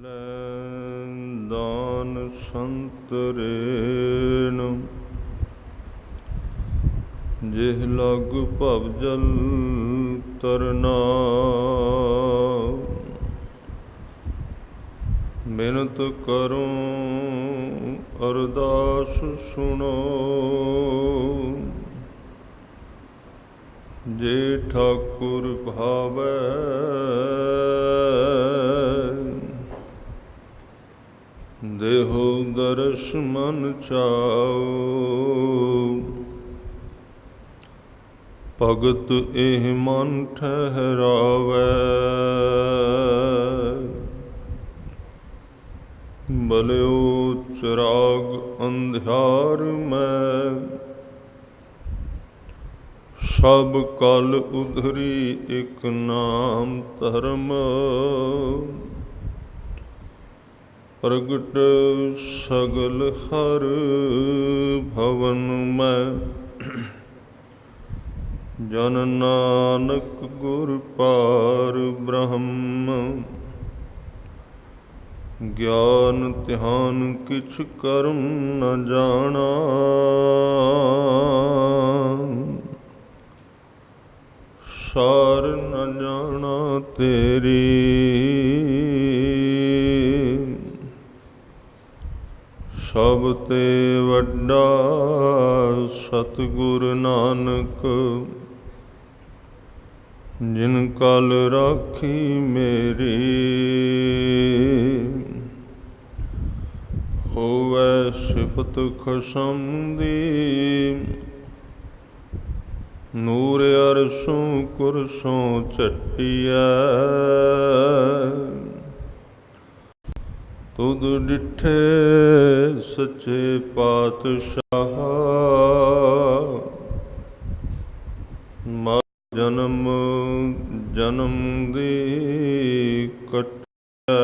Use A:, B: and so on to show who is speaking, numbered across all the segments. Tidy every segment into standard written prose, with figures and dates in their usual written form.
A: ਮਿਲੈ ਦਾਨ ਸੰਤਰੇਨ ਜਿਹ ਲਗ ਭਵ ਜਲ ਤਰਨਾ। ਬਿਨਤ ਕਰੂੰ ਅਰਦਾਸ ਸੁਣੋ ਜੇ ਠਾਕੁਰ ਭਾਵੈ। ਦੇਹੋ ਦਰਸ ਮਨ ਚਾਓ ਭਗਤ ਇਹ ਮਨ ਠਹਿਰਾਵੈ। ਬਲਿਓ ਚਿਰਾਗ ਅੰਧਿਆਰ ਮੈਂ ਸਭ ਕਲ ਉਧਰੀ ਇਕ ਨਾਮ ਧਰਮ। ਪ੍ਰਗਟ ਸਗਲ ਹਰ ਭਵਨ ਮੈਂ ਜਨ ਨਾਨਕ ਗੁਰ ਪਾਰ ਬ੍ਰਹਮ। ਗਿਆਨ ਧਿਆਨ ਕਿਛ ਕਰਮ ਨ ਜਾਣਾ ਸਾਰ ਨ ਜਾਣਾ ਤੇਰੀ। ਸਭ ਤੇ ਵੱਡਾ ਸਤਿਗੁਰ ਨਾਨਕ ਜਿਨ ਕਲ ਰਾਖੀ ਮੇਰੀ। ਹੋਵੈ ਸਿਫਤ ਖਸਮ ਦੀ ਨੂਰ ਅਰਸੋਂ ਕੁਰਸੋਂ ਝਟਿਐ। ਤੁਧ ਡਿਠੇ ਸੱਚੇ ਪਾਤਸ਼ਾਹ ਜਨਮ ਜਨਮ ਦੀ ਕੱਟੈ।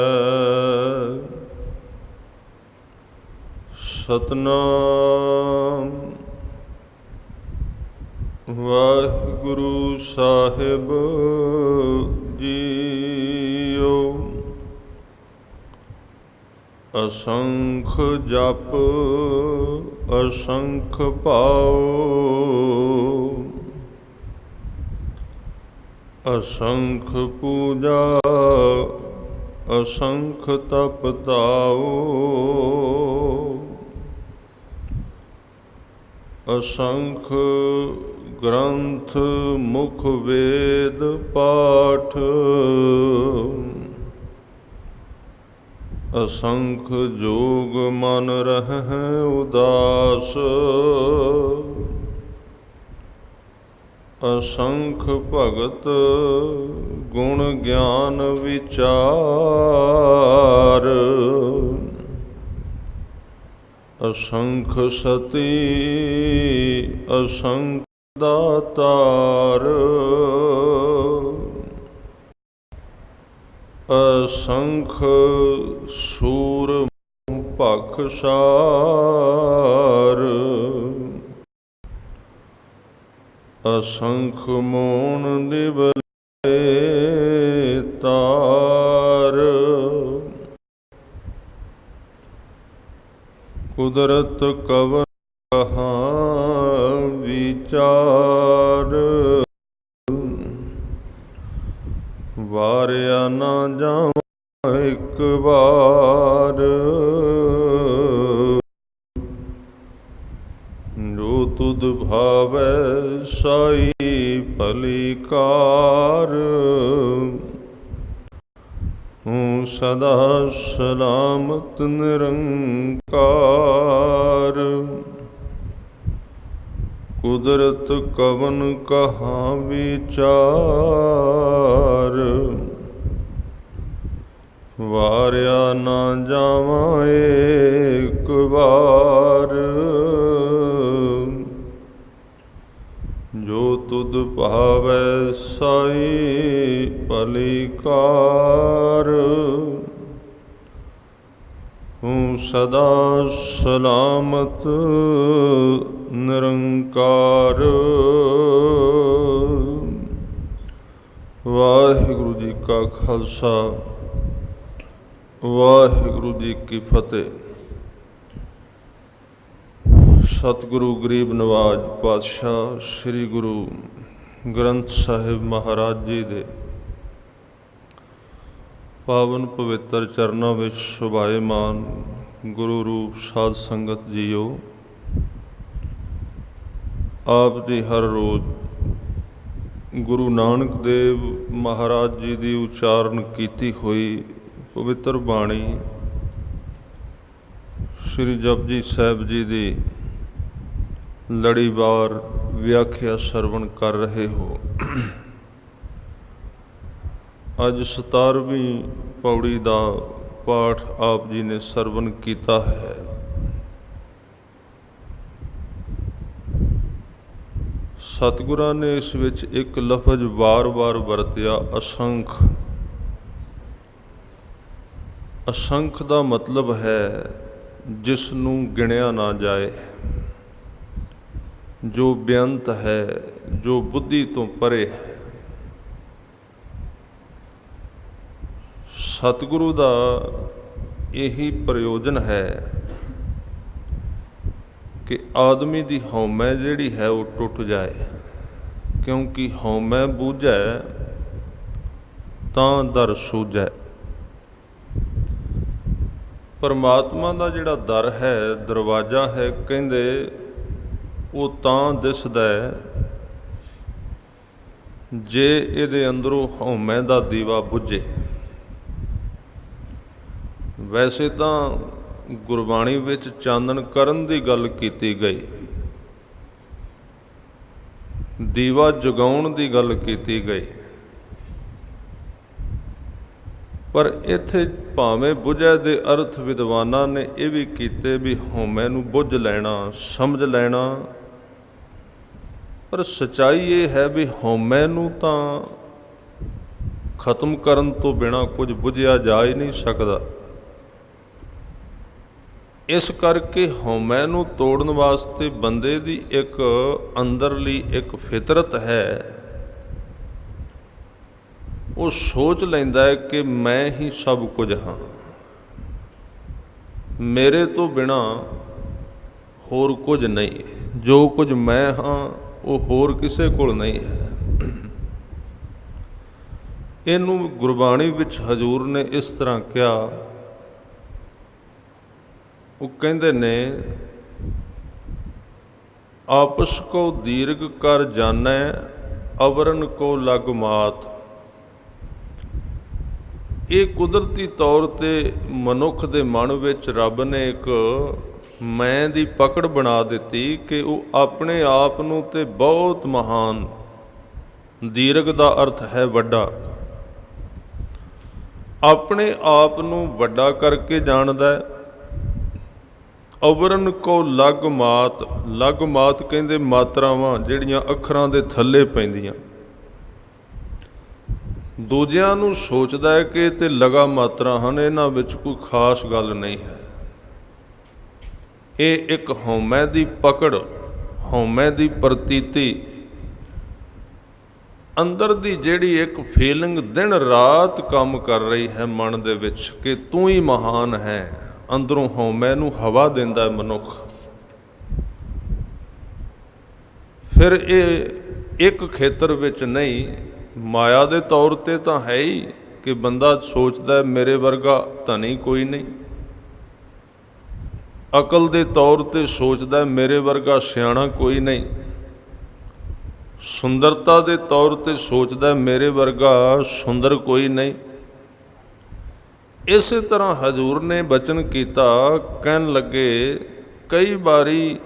A: ਸਤਨਾਮ ਵਾਹਿਗੁਰੂ ਸਾਹਿਬ ਜੀਓ। ਅਸੰਖ ਜਪ ਅਸੰਖ ਪਾਓ ਅਸੰਖ ਪੂਜਾ ਅਸੰਖ ਤਪ ਤਾਓ। ਅਸੰਖ ਗ੍ਰੰਥ ਮੁਖ ਵੇਦ ਪਾਠ ਅਸੰਖ ਜੋਗ ਮਨ ਰਹਿ ਉਦਾਸ। ਅਸੰਖ ਭਗਤ ਗੁਣ ਗਿਆਨ ਵਿਚਾਰ। ਅਸੰਖ ਸਤੀ ਅਸੰਖ ਦਾਤਾਰ। ਅਸੰਖ ਸੂਰ ਭਖਸਾਰ। ਅਸੰਖ ਮੋਨ ਨਿਵਲੇ ਤਾਰ। ਕੁਦਰਤ ਕਵਨ ਕਹਾਂ ਵਿਚਾਰ। ਵਾਰਿਆ ਨਾ ਜਾਵਾਂ ਇੱਕ ਵਾਰ ਜੋ ਤੁਧ ਭਾਵੈ ਸਾਈ ਭਲੀ ਕਾਰ। ਹੂੰ ਸਦਾ ਸਲਾਮਤ ਨਿਰੰਕਾਰ। ਕੁਦਰਤ ਕਵਨ ਕਹਾਂ ਵਿਚਾਰ। ਵਾਰਿਆ ਨਾ ਜਾਵਾਂ ਏਕ ਵਾਰ ਜੋ ਤੁਧ ਭਾਵੈ ਸਾਈ ਭਲੀ ਕਾਰ। ਹੂੰ ਸਦਾ ਸਲਾਮਤ ਨਿਰੰਕਾਰ। ਵਾਹਿਗੁਰੂ ਜੀ ਕਾ ਖਾਲਸਾ ਵਾਹਿਗੁਰੂ ਜੀ ਕੀ ਫਤਿਹ। ਸਤਿਗੁਰੂ ਗਰੀਬ ਨਵਾਜ ਪਾਤਸ਼ਾਹ ਸ੍ਰੀ ਗੁਰੂ ਗ੍ਰੰਥ ਸਾਹਿਬ ਮਹਾਰਾਜ ਜੀ ਦੇ ਪਾਵਨ ਪਵਿੱਤਰ ਚਰਨਾਂ ਵਿੱਚ ਸ਼ੋਭਾਇਮਾਨ ਗੁਰੂ ਰੂਪ ਸਾਧ ਸੰਗਤ ਜੀਓ, ਆਪ ਜੀ ਹਰ ਰੋਜ਼ ਗੁਰੂ ਨਾਨਕ ਦੇਵ ਮਹਾਰਾਜ ਜੀ ਦੀ ਉਚਾਰਨ ਕੀਤੀ ਹੋਈ ਪਵਿੱਤਰ ਬਾਣੀ ਸ਼੍ਰੀ ਜਪਜੀ ਸਾਹਿਬ ਜੀ ਦੀ ਲੜੀਵਾਰ ਵਿਆਖਿਆ ਸਰਵਣ ਕਰ ਰਹੇ ਹੋ। ਅੱਜ 17ਵੀਂ ਪੌੜੀ ਦਾ ਪਾਠ ਆਪ ਜੀ ਨੇ ਸਰਵਣ ਕੀਤਾ ਹੈ। ਸਤਿਗੁਰਾਂ ਨੇ ਇਸ ਵਿੱਚ ਇੱਕ ਲਫ਼ਜ਼ ਵਾਰ-ਵਾਰ ਵਰਤਿਆ, ਅਸੰਖ। ਅਸੰਖ ਦਾ ਮਤਲਬ ਹੈ ਜਿਸ ਨੂੰ ਗਿਣਿਆ ਨਾ ਜਾਏ, ਜੋ ਬੇਅੰਤ ਹੈ, ਜੋ ਬੁੱਧੀ ਤੋਂ ਪਰੇ ਹੈ। ਸਤਿਗੁਰੂ ਦਾ ਇਹੀ ਪ੍ਰਯੋਜਨ ਹੈ ਕਿ ਆਦਮੀ ਦੀ ਹਉਮੈ ਜਿਹੜੀ ਹੈ ਉਹ ਟੁੱਟ ਜਾਏ, ਕਿਉਂਕਿ ਹਉਮੈ ਬੂਝੈ ਤਾਂ ਦਰ ਸੂਝੈ। ਪਰਮਾਤਮਾ ਦਾ ਜਿਹੜਾ ਦਰ ਹੈ, ਦਰਵਾਜ਼ਾ ਹੈ, ਕਹਿੰਦੇ ਉਹ ਤਾਂ ਦਿਸਦਾ ਜੇ ਇਹਦੇ ਅੰਦਰੋਂ ਹਉਮੈ ਦਾ ਦੀਵਾ ਬੁਝੇ। ਵੈਸੇ ਤਾਂ ਗੁਰਬਾਣੀ ਵਿੱਚ ਚਾਨਣ ਕਰਨ ਦੀ ਗੱਲ ਕੀਤੀ ਗਈ, ਦੀਵਾ ਜਗਾਉਣ ਦੀ ਗੱਲ ਕੀਤੀ ਗਈ, ਪਰ ਇੱਥੇ ਭਾਵੇਂ ਬੁਝੈ ਦੇ ਅਰਥ ਵਿਦਵਾਨਾਂ ਨੇ ਇਹ ਵੀ ਕੀਤੇ ਵੀ ਹਉਮੈ ਨੂੰ ਬੁੱਝ ਲੈਣਾ, ਸਮਝ ਲੈਣਾ। ਪਰ ਸੱਚਾਈ ਇਹ ਹੈ ਵੀ ਹਉਮੈ ਨੂੰ ਤਾਂ ਖਤਮ ਕਰਨ ਤੋਂ ਬਿਨਾਂ ਕੁਝ ਬੁਝਿਆ ਜਾ ਹੀ ਨਹੀਂ ਸਕਦਾ। ਇਸ ਕਰਕੇ ਹਉਮੈ ਨੂੰ ਤੋੜਨ ਵਾਸਤੇ ਬੰਦੇ ਦੀ ਇੱਕ ਅੰਦਰਲੀ ਇੱਕ ਫਿਤਰਤ ਹੈ, ਉਹ ਸੋਚ ਲੈਂਦਾ ਹੈ ਕਿ ਮੈਂ ਹੀ ਸਭ ਕੁਝ ਹਾਂ, ਮੇਰੇ ਤੋਂ ਬਿਨਾਂ ਹੋਰ ਕੁਝ ਨਹੀਂ, ਜੋ ਕੁਝ ਮੈਂ ਹਾਂ ਉਹ ਹੋਰ ਕਿਸੇ ਕੋਲ ਨਹੀਂ ਹੈ। ਇਹਨੂੰ ਗੁਰਬਾਣੀ ਵਿੱਚ ਹਜ਼ੂਰ ਨੇ ਇਸ ਤਰ੍ਹਾਂ ਕਿਹਾ, ਉਹ ਕਹਿੰਦੇ ਨੇ ਆਪਸ ਕੋ ਦੀਰਘ ਕਰ ਜਾਣੈ, ਅਵਰਨ ਕੋ ਲਗ ਮਾਤ। ਇਹ ਕੁਦਰਤੀ ਤੌਰ 'ਤੇ ਮਨੁੱਖ ਦੇ ਮਨ ਵਿੱਚ ਰੱਬ ਨੇ ਇੱਕ ਮੈਂ ਦੀ ਪਕੜ ਬਣਾ ਦਿੱਤੀ ਕਿ ਉਹ ਆਪਣੇ ਆਪ ਨੂੰ ਤੇ ਬਹੁਤ ਮਹਾਨ, ਦੀਰਘ ਦਾ ਅਰਥ ਹੈ ਵੱਡਾ, ਆਪਣੇ ਆਪ ਨੂੰ ਵੱਡਾ ਕਰਕੇ ਜਾਣਦਾ ਹੈ। ਅਵਰਨ ਕੋ ਲਗ ਮਾਤ, ਲਗ ਮਾਤ ਕਹਿੰਦੇ ਮਾਤਰਾਵਾਂ ਜਿਹੜੀਆਂ ਅੱਖਰਾਂ ਦੇ ਥੱਲੇ ਪੈਂਦੀਆਂ। ਦੂਜਿਆਂ ਨੂੰ ਸੋਚਦਾ ਹੈ ਕਿ ਤੇ ਲਗਾ ਮਾਤਰਾ ਹਨ, ਇਹਨਾਂ ਵਿੱਚ ਕੋਈ ਖਾਸ ਗੱਲ ਨਹੀਂ ਹੈ। ਇਹ ਇੱਕ ਹਉਮੈ ਦੀ ਪਕੜ, ਹਉਮੈ ਦੀ ਪ੍ਰਤੀਤੀ, ਅੰਦਰ ਦੀ ਜਿਹੜੀ ਇੱਕ ਫੀਲਿੰਗ ਦਿਨ ਰਾਤ ਕੰਮ ਕਰ ਰਹੀ ਹੈ ਮਨ ਦੇ ਵਿੱਚ ਕਿ ਤੂੰ ਹੀ ਮਹਾਨ ਹੈ। ਅੰਦਰੋਂ ਹਉਮੈ ਨੂੰ ਹਵਾ ਦਿੰਦਾ ਮਨੁੱਖ। ਫਿਰ ਇਹ ਇੱਕ ਖੇਤਰ ਵਿੱਚ ਨਹੀਂ, ਮਾਇਆ ਦੇ ਤੌਰ 'ਤੇ ਤਾਂ ਹੈ ਹੀ ਕਿ ਬੰਦਾ ਸੋਚਦਾ ਮੇਰੇ ਵਰਗਾ ਧਨੀ ਕੋਈ ਨਹੀਂ, ਅਕਲ ਦੇ ਤੌਰ 'ਤੇ ਸੋਚਦਾ ਮੇਰੇ ਵਰਗਾ ਸਿਆਣਾ ਕੋਈ ਨਹੀਂ, ਸੁੰਦਰਤਾ ਦੇ ਤੌਰ 'ਤੇ ਸੋਚਦਾ ਮੇਰੇ ਵਰਗਾ ਸੁੰਦਰ ਕੋਈ ਨਹੀਂ। ਇਸੇ ਤਰ੍ਹਾਂ ਹਜ਼ੂਰ ਨੇ ਬਚਨ ਕੀਤਾ, ਕਹਿਣ ਲੱਗੇ ਕਈ ਵਾਰੀ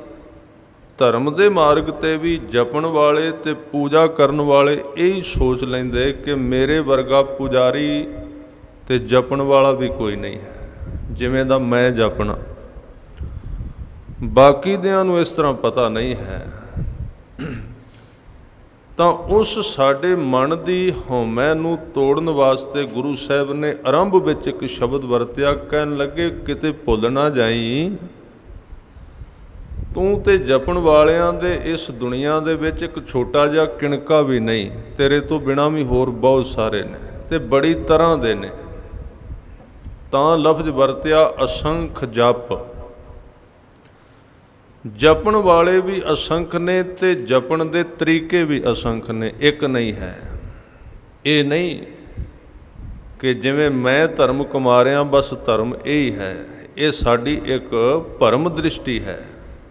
A: ਧਰਮ ਦੇ ਮਾਰਗ 'ਤੇ ਵੀ ਜਪਣ ਵਾਲੇ ਅਤੇ ਪੂਜਾ ਕਰਨ ਵਾਲੇ ਇਹੀ ਸੋਚ ਲੈਂਦੇ ਕਿ ਮੇਰੇ ਵਰਗਾ ਪੁਜਾਰੀ ਅਤੇ ਜਪਣ ਵਾਲਾ ਵੀ ਕੋਈ ਨਹੀਂ ਹੈ, ਜਿਵੇਂ ਦਾ ਮੈਂ ਜਪਣਾ। ਬਾਕੀ ਦਿਆਂ ਨੂੰ ਇਸ ਤਰ੍ਹਾਂ ਪਤਾ ਨਹੀਂ ਹੈ। ਤਾਂ ਉਸ ਸਾਡੇ ਮਨ ਦੀ ਹਉਮੈ ਨੂੰ ਤੋੜਨ ਵਾਸਤੇ ਗੁਰੂ ਸਾਹਿਬ ਨੇ ਆਰੰਭ ਵਿੱਚ ਇੱਕ ਸ਼ਬਦ ਵਰਤਿਆ, ਕਹਿਣ ਲੱਗੇ ਕਿਤੇ ਭੁੱਲ ਨਾ ਜਾਈ, ਤੂੰ ਤੇ ਜਪਣ ਵਾਲਿਆਂ ਦੇ ਇਸ ਦੁਨੀਆ ਦੇ ਵਿੱਚ ਇੱਕ ਛੋਟਾ ਜਿਹਾ ਕਿਣਕਾ ਵੀ ਨਹੀਂ, ਤੇਰੇ ਤੋਂ ਬਿਨਾਂ ਵੀ ਹੋਰ ਬਹੁਤ ਸਾਰੇ ਨੇ ਤੇ ਬੜੀ ਤਰ੍ਹਾਂ ਦੇ ਨੇ। ਤਾਂ ਲਫ਼ਜ਼ ਵਰਤਿਆ ਅਸੰਖ ਜਪ। ਜਪਣ ਵਾਲੇ ਵੀ ਅਸੰਖ ਨੇ ਤੇ ਜਪਣ ਦੇ ਤਰੀਕੇ ਵੀ ਅਸੰਖ ਨੇ, ਇੱਕ ਨਹੀਂ ਹੈ। ਇਹ ਨਹੀਂ ਕਿ ਜਿਵੇਂ ਮੈਂ ਧਰਮ ਕਮਾ ਰਿਹਾ ਬਸ ਧਰਮ ਇਹ ਹੀ ਹੈ। ਇਹ ਸਾਡੀ ਇੱਕ ਭਰਮ ਦ੍ਰਿਸ਼ਟੀ ਹੈ।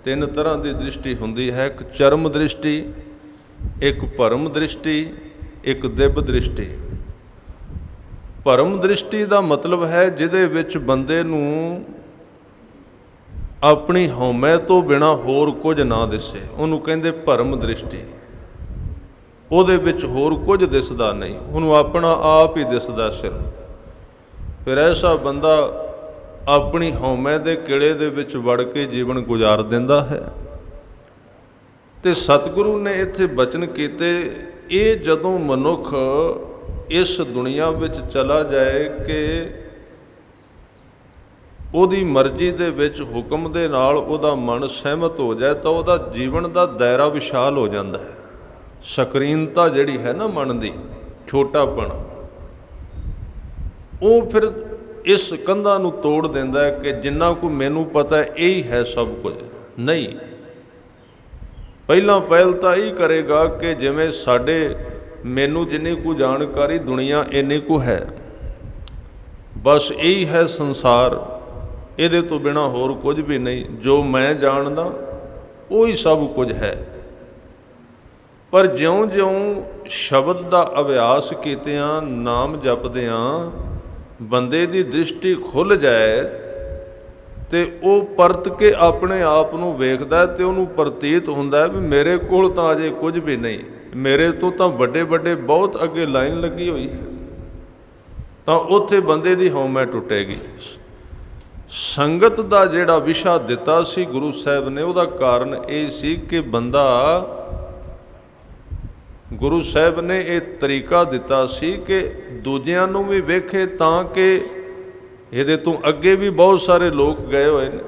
A: ਤਿੰਨ ਤਰ੍ਹਾਂ ਦੀ ਦ੍ਰਿਸ਼ਟੀ ਹੁੰਦੀ ਹੈ, ਇੱਕ ਚਰਮ ਦ੍ਰਿਸ਼ਟੀ, ਇੱਕ ਭਰਮ ਦ੍ਰਿਸ਼ਟੀ, ਇੱਕ ਦਿਵ ਦ੍ਰਿਸ਼ਟੀ। ਭਰਮ ਦ੍ਰਿਸ਼ਟੀ ਦਾ ਮਤਲਬ ਹੈ ਜਿਹਦੇ ਵਿੱਚ ਬੰਦੇ ਨੂੰ ਆਪਣੀ ਹਉਮੈ ਤੋਂ ਬਿਨਾਂ ਹੋਰ ਕੁਝ ਨਾ ਦਿਸੇ, ਉਹਨੂੰ ਕਹਿੰਦੇ ਭਰਮ ਦ੍ਰਿਸ਼ਟੀ। ਉਹਦੇ ਵਿੱਚ ਹੋਰ ਕੁਝ ਦਿਸਦਾ ਨਹੀਂ, ਉਹਨੂੰ ਆਪਣਾ ਆਪ ਹੀ ਦਿਸਦਾ ਸਿਰਫ। ਫਿਰ ਐਸਾ ਬੰਦਾ ਆਪਣੀ ਹਉਮੈ ਦੇ ਕਿਲੇ ਦੇ ਵਿੱਚ ਵੜ ਕੇ ਜੀਵਨ ਗੁਜ਼ਾਰ ਦਿੰਦਾ ਹੈ। ਤੇ ਸਤਿਗੁਰੂ ਨੇ ਇੱਥੇ ਬਚਨ ਕੀਤੇ, ਇਹ ਜਦੋਂ ਮਨੁੱਖ ਇਸ ਦੁਨੀਆ ਵਿੱਚ ਚਲਾ ਜਾਏ ਕਿ ਉਹਦੀ ਮਰਜ਼ੀ ਦੇ ਵਿੱਚ ਹੁਕਮ ਦੇ ਨਾਲ ਉਹਦਾ ਮਨ ਸਹਿਮਤ ਹੋ ਜਾਏ ਤਾਂ ਉਹਦਾ ਜੀਵਨ ਦਾ ਦਾਇਰਾ ਵਿਸ਼ਾਲ ਹੋ ਜਾਂਦਾ ਹੈ। ਸਕਰੀਨਤਾ ਜਿਹੜੀ ਹੈ ਨਾ ਮਨ ਦੀ, ਛੋਟਾਪਣ, ਉਹ ਫਿਰ ਇਸ ਕੰਧਾਂ ਨੂੰ ਤੋੜ ਦਿੰਦਾ ਹੈ ਕਿ ਜਿੰਨਾ ਕੁ ਮੈਨੂੰ ਪਤਾ ਇਹੀ ਹੈ ਸਭ ਕੁਝ। ਨਹੀਂ, ਪਹਿਲਾਂ ਪਹਿਲ ਤਾਂ ਇਹ ਕਰੇਗਾ ਕਿ ਜਿਵੇਂ ਸਾਡੇ ਮੈਨੂੰ ਜਿੰਨੀ ਕੁ ਜਾਣਕਾਰੀ ਦੁਨੀਆ ਇੰਨੀ ਕੁ ਹੈ, ਬਸ ਇਹੀ ਹੈ ਸੰਸਾਰ, ਇਹਦੇ ਤੋਂ ਬਿਨਾਂ ਹੋਰ ਕੁਝ ਵੀ ਨਹੀਂ। ਜੋ ਮੈਂ ਜਾਣਦਾ ਉਹੀ ਸਭ ਕੁਝ ਹੈ। ਪਰ ਜਿਉਂ-ਜਿਉਂ ਸ਼ਬਦ ਦਾ ਅਭਿਆਸ ਕੀਤਿਆਂ, ਨਾਮ ਜਪਦਿਆਂ ਬੰਦੇ ਦੀ ਦ੍ਰਿਸ਼ਟੀ ਖੁੱਲ੍ਹ ਜਾਏ ਤੇ ਉਹ ਪਰਤ ਕੇ ਆਪਣੇ ਆਪ ਨੂੰ ਵੇਖਦਾ ਤੇ ਉਹਨੂੰ ਪ੍ਰਤੀਤ ਹੁੰਦਾ ਵੀ ਮੇਰੇ ਕੋਲ ਤਾਂ ਅਜੇ ਕੁਝ ਵੀ ਨਹੀਂ, ਮੇਰੇ ਤੋਂ ਤਾਂ ਵੱਡੇ ਵੱਡੇ ਬਹੁਤ ਅੱਗੇ ਲਾਈਨ ਲੱਗੀ ਹੋਈ ਹੈ। ਤਾਂ ਉੱਥੇ ਬੰਦੇ ਦੀ ਹਉਮੈ ਟੁੱਟੇਗੀ। ਸੰਗਤ ਦਾ ਜਿਹੜਾ ਵਿਸ਼ਾ ਦਿੱਤਾ ਸੀ ਗੁਰੂ ਸਾਹਿਬ ਨੇ, ਉਹਦਾ ਕਾਰਨ ਇਹ ਸੀ ਕਿ ਬੰਦਾ, ਗੁਰੂ ਸਾਹਿਬ ਨੇ ਇਹ ਤਰੀਕਾ ਦਿੱਤਾ ਸੀ ਕਿ ਦੂਜਿਆਂ ਨੂੰ ਵੀ ਵੇਖੇ, ਤਾਂ ਕਿ ਇਹਦੇ ਤੋਂ ਅੱਗੇ ਵੀ ਬਹੁਤ ਸਾਰੇ ਲੋਕ ਗਏ ਹੋਏ ਨੇ,